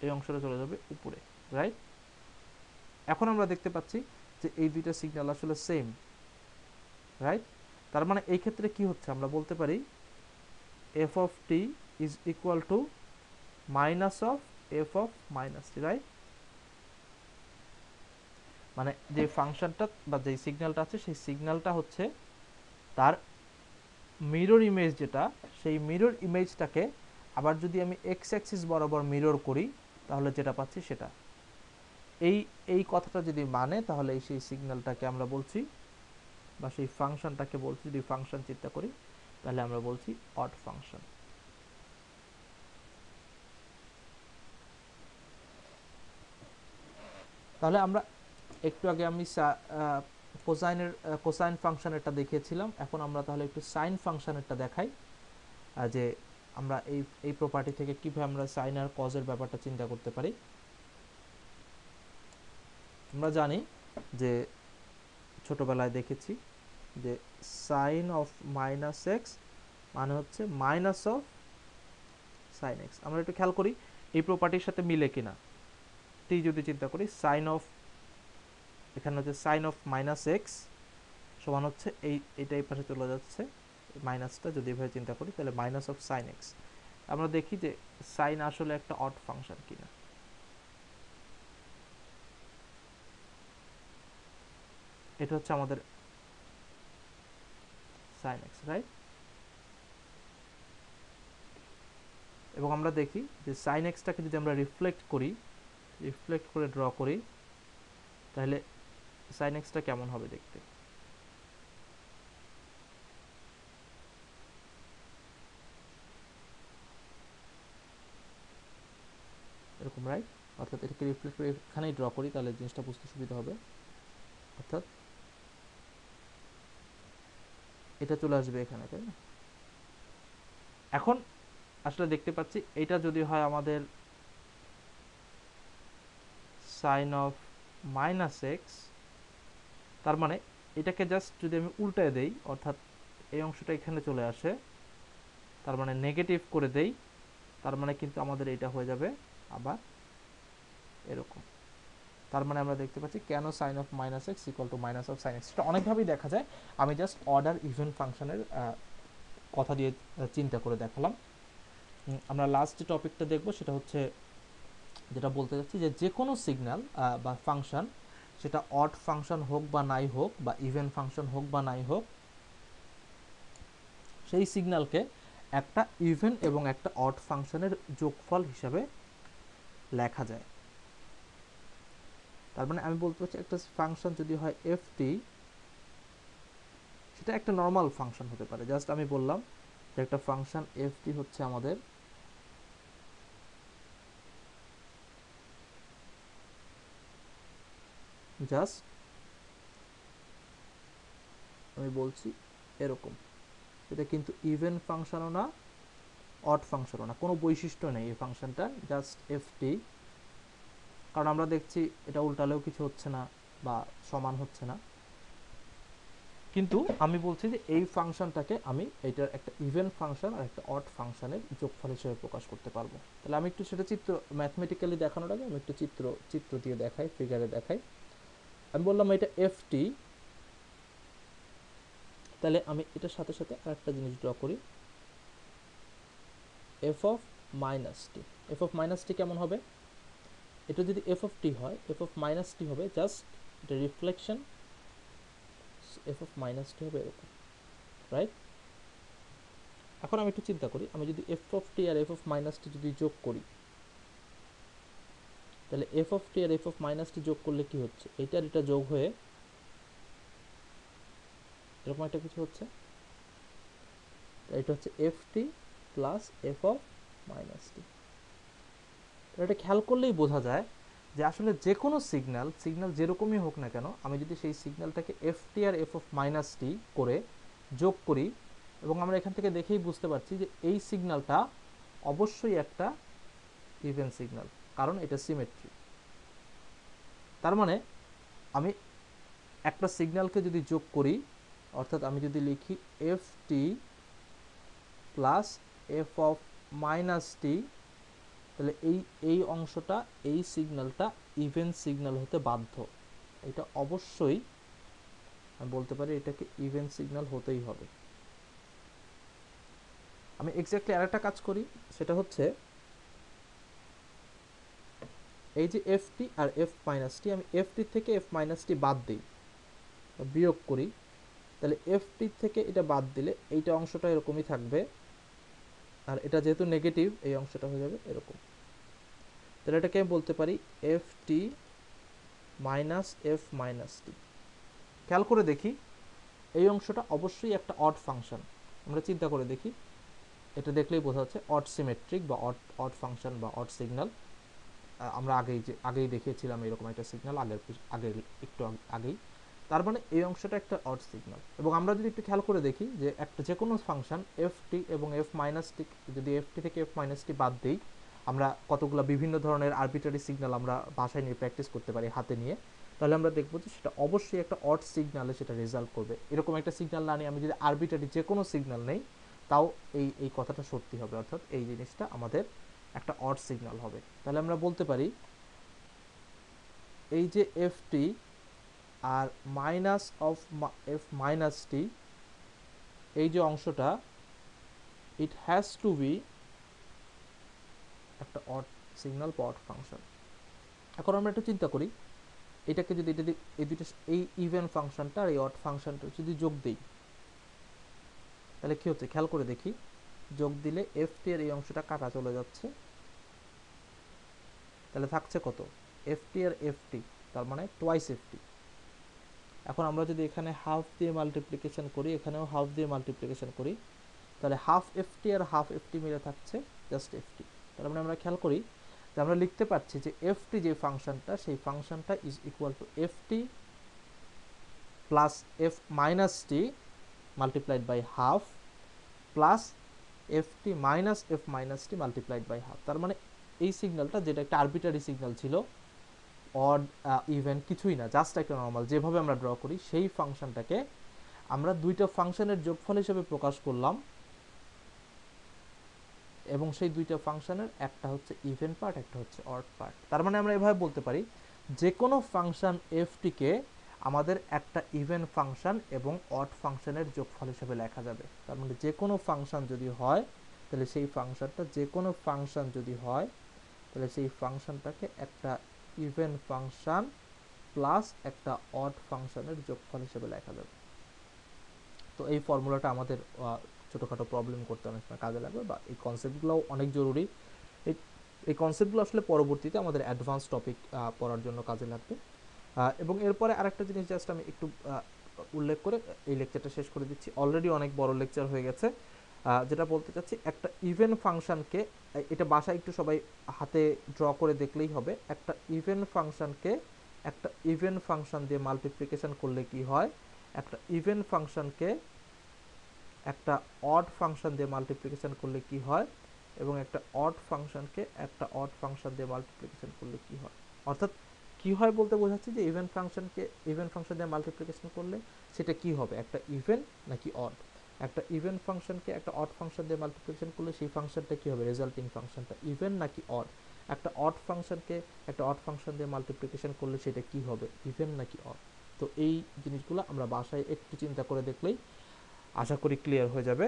এই অংশটা চলে যাবে উপরে, রাইট? এখন আমরা দেখতে পাচ্ছি যে এই দুইটা সিগন্যাল আসলে সেম, রাইট? তার মানে এই ক্ষেত্রে কি হচ্ছে, আমরা বলতে পারি F of T is equal to minus of F of minus T, right? মানে যে ফাংশনটা বা যে সিগন্যালটা আছে সেই সিগন্যালটা হচ্ছে তার মিরর ইমেজ, যেটা সেই মিরর ইমেজটাকে আবার যদি আমি এক্স অ্যাক্সিস বরাবর মিরর করি তাহলে যেটা পাচ্ছি সেটা। এই এই কথাটা যদি মানে তাহলে সেই সিগন্যালটাকে আমরা বলছি বা সেই ফাংশনটাকে বলছি, যদি ফাংশন চিন্তা করি তাহলে আমরা বলছি অড ফাংশন। তাহলে আমরা একটু আগে আমি কোসাইন ফাংশনেরটা দেখিয়েছিলাম, এখন আমরা তাহলে একটু সাইন ফাংশনেরটা দেখাই, যে আমরা এই এই প্রপার্টি থেকে কিভাবে আমরা সাইন আর কজের ব্যাপারটা চিন্তা করতে পারি। আমরা জানি যে ছোটবেলায় দেখেছি যে সাইন অফ মাইনাস এক্স মানে হচ্ছে মাইনাস অফ সাইন এক্স। আমরা একটু খেয়াল করি এই প্রপার্টির সাথে মিলে কিনা। টি যদি চিন্তা করি সাইন অফ, এখানে হচ্ছে সাইন অফ মাইনাস এক্স সমান হচ্ছে এইটা এই পাশে চলে যাচ্ছে মাইনাসটা, যদি এভাবে চিন্তা করি তাহলে মাইনাস অফ সাইন এক্স। আমরা দেখি যে সাইন আসলে একটা অড ফাংশন কিনা। এটা হচ্ছে আমাদের সাইন এক্স, রাইট? এবং আমরা দেখি যে সাইন এক্সটাকে যদি আমরা রিফ্লেক্ট করে ড্র করি তাহলে সাইন এক্সটা কেমন হবে দেখতে। এরকম, রাইট? অর্থাৎ এটাকে রিফ্লেক্ট করে এখানেই ড্র করি তাহলে জিনিসটা বুঝতে সুবিধা হবে। অর্থাৎ এটা চলে আসবে এখানে, তাই না? এখন আসলে দেখতে পাচ্ছি এটা যদি হয় আমাদের সাইন অফ মাইনাস এক্স, তার মানে এটাকে জাস্ট যদি আমি উল্টায় দেই, অর্থাৎ এই অংশটা এখানে চলে আসে, তার মানে নেগেটিভ করে দেই, তার মানে কিন্তু আমাদের এটা হয়ে যাবে আবার এরকম। তার মানে আমরা দেখতে পাচ্ছি কেন sine of minus x equal to minus of sine x. এটা অনেকভাবেই দেখা যায়, আমি জাস্ট অর্ডার ইভেন ফাংশনের কথা দিয়ে চিন্তা করে দেখালাম। আমরা লাস্ট যে টপিকটা দেখবো সেটা হচ্ছে, যেটা বলতে চাচ্ছি যে কোনো সিগন্যাল বা ফাংশন, সেটা অড ফাংশন হোক বা নাই হোক বা ইভেন ফাংশন হোক বা নাই হোক, সেই সিগন্যালকে একটা ইভেন এবং একটা অড ফাংশনের যোগফল হিসাবে লেখা যায়। তার মানে আমি বলতে পারছি একটা ফাংশন যদি হয় এফ টি, সেটা একটা নর্মাল ফাংশন হতে পারে। জাস্ট আমি বললাম যে একটা ফাংশন এফ টি হচ্ছে আমাদের জাস্ট, আমি বলছি এরকম, এটা কিন্তু ইভেন ফাংশনও না অড ফাংশনও না, কোনো বৈশিষ্ট্য নেই এই ফাংশনটা, জাস্ট এফ টি। কারণ আমরা দেখছি এটা উল্টালেও কিছু হচ্ছে না বা সমান হচ্ছে না, কিন্তু আমি বলছি যে এই ফাংশনটাকে আমি এটার একটা ইভেন ফাংশন আর একটা অড ফাংশনের যোগফল হিসেবে প্রকাশ করতে পারবো। তাহলে আমি একটু সেটা চিত্র ম্যাথমেটিক্যালি দেখানোর আগে আমি একটু চিত্র দিয়ে দেখাই, ফিগারে দেখাই। আমি বললাম এটা এফ টি, তাহলে আমি এটার সাথে সাথে আরেকটা জিনিস ড্র করি, f of minus t. F of minus t কেমন হবে, এটা যদি এফ অফ টি হয়, এফ অফ মাইনাস টি হবে জাস্ট এটা রিফ্লেকশন, এফ অফ মাইনাস টি হবে এরকম, রাইট? এখন আমি একটু চিন্তা করি, আমি যদি এফ অফ টি আর এফ অফ মাইনাস টি যদি যোগ করি, তাহলে এফ অফ টি আর এফ অফ মাইনাস টি যোগ করলে কি হচ্ছে, এইটার এটা যোগ হয়ে এরকম একটা কিছু হচ্ছে। এটা হচ্ছে f t plus f of minus t. এটা খেয়াল করলেই বোঝা যায় যে আসলে যে কোনো সিগন্যাল যেরকমই হোক না কেন, আমি যদি সেই সিগন্যালটাকে এফ টি আর এফ অফ মাইনাস টি করে যোগ করি, এবং আমরা এখান থেকে দেখেই বুঝতে পারছি যে এই সিগন্যালটা অবশ্যই একটা ইভেন সিগন্যাল, কারণ এটা সিমেট্রি। তার মানে আমি একটা সিগন্যালকে যদি যোগ করি, অর্থাৎ আমি যদি লিখি f t plus f of minus t, তাহলে এই অংশটা, এই সিগন্যালটা ইভেন সিগন্যাল হতে বাধ্য। এটা অবশ্যই আমি বলতে পারি এটাকে ইভেন সিগন্যাল হতেই হবে। আমি এক্স্যাক্টলি আরেকটা কাজ করি, সেটা হচ্ছে এই যে এফ টি আর এফ মাইনাস টি, আমি এফ টি থেকে এফ মাইনাস টি বাদ দিই, বিয়োগ করি, তাহলে এফ টি থেকে এটা বাদ দিলে এইটা অংশটা এরকমই থাকবে, আর এটা যেহেতু নেগেটিভ এই অংশটা হয়ে যাবে এরকম। তাহলে এটাকে আমি বলতে পারি f t minus f minus t. খেয়াল করে দেখি এই অংশটা অবশ্যই একটা অড ফাংশন। আমরা চিন্তা করে দেখি, এটা দেখলেই বোঝা যাচ্ছে অড সিমেট্রিক বা অড ফাংশন বা অড সিগন্যাল। আমরা আগেই দেখিয়েছিলাম এরকম একটা সিগন্যাল একটু আগেই। তার মানে এই অংশটা একটা অড সিগন্যাল। এবং আমরা যদি একটু খেয়াল করে দেখি যে একটা যে কোনো ফাংশন এফ টি এবং এফ মাইনাস টি, যদি এফ টি থেকে এফ মাইনাস টি বাদ দিই, আমরা কতগুলো বিভিন্ন ধরনের আরবিটারি সিগন্যাল আমরা ভাষায় নিয়ে প্র্যাকটিস করতে পারি হাতে নিয়ে, তাহলে আমরা দেখবো যে সেটা অবশ্যই একটা অড সিগন্যালে সেটা রেজাল্ট করবে। এরকম একটা সিগন্যাল না নিয়ে আমি যদি আরবিটারি যে কোনো সিগন্যাল নেই, তাও এই কথাটা সত্যি হবে, অর্থাৎ এই জিনিসটা আমাদের একটা অড সিগন্যাল হবে। তাহলে আমরা বলতে পারি এই যে এফ টি আর minus of F minus T, এই যে অংশটা, ইট হ্যাজ টু বি একটা অড সিগন্যাল বা অড ফাংশন। এখন আমরা একটু চিন্তা করি, এটাকে যদি এই দুটো, এই ইভেন ফাংশনটা আর এই অড ফাংশনটা যদি যোগ দিই, তাহলে কি হচ্ছে খেয়াল করে দেখি। যোগ দিলে এফ টি এর এই অংশটা কাটা চলে যাচ্ছে, তাহলে থাকছে কত, এফ টি আর এফ টি, তার মানে টোয়াইস এফ টি। এখন আমরা যদি এখানে হাফ দিয়ে মাল্টিপ্লিকেশন করি, এখানেও হাফ দিয়ে মাল্টিপ্লিকেশন করি, তাহলে হাফ এফ টি আর হাফ এফ টি মিলে থাকছে জাস্ট এফ টি। তার মানে আমরা খেয়াল করি যে আমরা লিখতে পারছি যে এফ টি যে ফাংশনটা, সেই ফাংশনটা is equal to f t plus f minus t multiplied by half plus f t minus f minus t multiplied by half. তার মানে এই সিগন্যালটা, যেটা একটা আরবিটারি সিগন্যাল ছিল, অড ইভেন কিছুই না, জাস্ট একটা নর্মাল যেভাবে আমরা ড্র করি, সেই ফাংশনটাকে আমরা দুইটা ফাংশনের যোগফল হিসেবে প্রকাশ করলাম, এবং সেই দুইটা ফাংশনের একটা হচ্ছে ইভেন পার্ট, একটা হচ্ছে অড পার্ট। তার মানে আমরা এভাবে বলতে পারি যে কোনো ফাংশন এফ টিকে আমাদের একটা ইভেন ফাংশন এবং অড ফাংশনের যোগফল হিসেবে লেখা যাবে। তার মানে যে কোনো ফাংশন যদি হয়, তাহলে সেই ফাংশনটা, যে কোনো ফাংশন যদি হয়, তাহলে সেই ফাংশনটাকে একটা ইভেন ফাংশন প্লাস একটা অড ফাংশনের যোগফল হিসেবে লেখা যাবে। তো এই ফর্মুলাটা আমাদের ছোটোখাটো প্রবলেম করতে অনেক সময় কাজে লাগবে, বা এই কনসেপ্টগুলোও অনেক জরুরি। এই কনসেপ্টগুলো আসলে পরবর্তীতে আমাদের অ্যাডভান্স টপিক পড়ার জন্য কাজে লাগবে। এবং এরপরে আরেকটা জিনিস জাস্ট আমি একটু উল্লেখ করে এই লেকচারটা শেষ করে দিচ্ছি, অলরেডি অনেক বড় লেকচার হয়ে গেছে। যেটা বলতে চাচ্ছি, একটা ইভেন ফাংশনকে, এটা বাসায় একটু সবাই হাতে ড্র করে দেখলেই হবে, একটা ইভেন ফাংশনকে একটা ইভেন ফাংশন দিয়ে মাল্টিপ্লিকেশন করলে কি হয়, একটা ইভেন ফাংশনকে একটা অড ফাংশন দিয়ে মাল্টিপ্লিকেশন করলে কি হয়, এবং একটা অড ফাংশনকে একটা অড ফাংশন দিয়ে মাল্টিপ্লিকেশন করলে কি হয়। অর্থাৎ কি হয় বলতে বোঝাচ্ছি যে ইভেন ফাংশনকে ইভেন ফাংশন দিয়ে মাল্টিপ্লিকেশন করলে সেটা কি হবে, একটা ইভেন নাকি অড। একটা ইভেন ফাংশনকে একটা অড ফাংশন দিয়ে মাল্টিপ্লিকেশন করলে সেই ফাংশনটা কি হবে, রেজাল্টিং ফাংশনটা ইভেন নাকি অড। একটা অড ফাংশনকে একটা অড ফাংশন দিয়ে মাল্টিপ্লিকেশন করলে সেটা কি হবে, ইভেন নাকি অড। তো এই জিনিসগুলো আমরা বাসায় একটু চিন্তা করে দেখলেই আশা করি ক্লিয়ার হয়ে যাবে।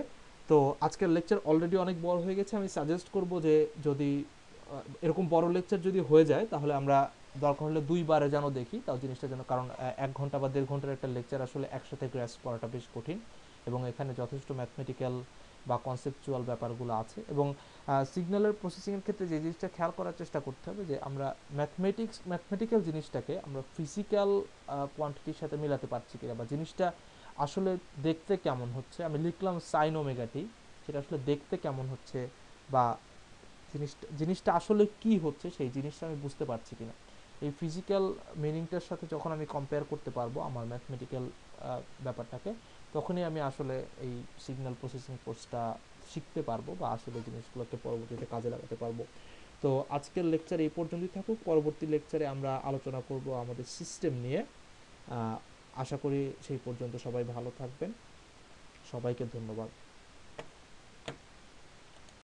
তো আজকের লেকচার অলরেডি অনেক বড় হয়ে গেছে, আমি সাজেস্ট করব যে যদি এরকম বড় লেকচার যদি হয়ে যায়, তাহলে আমরা দরকার হলে দুইবারে যেন দেখি, তাও জিনিসটা যেন, কারণ 1 ঘন্টা বা 1.5 ঘন্টার একটা লেকচার আসলে একসাথে গ্র্যাস্প করাটা বেশ কঠিন, এবং এখানে যথেষ্ট ম্যাথমেটিক্যাল বা কনসেপচুয়াল ব্যাপারগুলো আছে। এবং সিগন্যালের প্রসেসিংয়ের ক্ষেত্রে যে জিনিসটা খেয়াল করার চেষ্টা করতে হবে, যে আমরা ম্যাথমেটিক্যাল জিনিসটাকে আমরা ফিজিক্যাল কোয়ান্টিটির সাথে মেলাতে পারছি কিনা, বা জিনিসটা আসলে দেখতে কেমন হচ্ছে। আমি লিখলাম সাইন ওমেগা টি, সেটা আসলে দেখতে কেমন হচ্ছে, বা জিনিসটা আসলে কি হচ্ছে, সেই জিনিসটা আমি বুঝতে পারছি কিনা। এই ফিজিক্যাল মিনিংটার সাথে যখন আমি কম্পেয়ার করতে পারবো আমার ম্যাথমেটিক্যাল ব্যাপারটাকে, তখনই আমি আসলে এই সিগন্যাল প্রসেসিং কোর্সটা শিখতে পারবো, বা আসলে জিনিসগুলোকে পরবর্তীতে কাজে লাগাতে পারবো। তো আজকের লেকচার এই পর্যন্তই থাকুক। পরবর্তী লেকচারে আমরা আলোচনা করব আমাদের সিস্টেম নিয়ে। আশা করি সেই পর্যন্ত সবাই ভালো থাকবেন। সবাইকে ধন্যবাদ।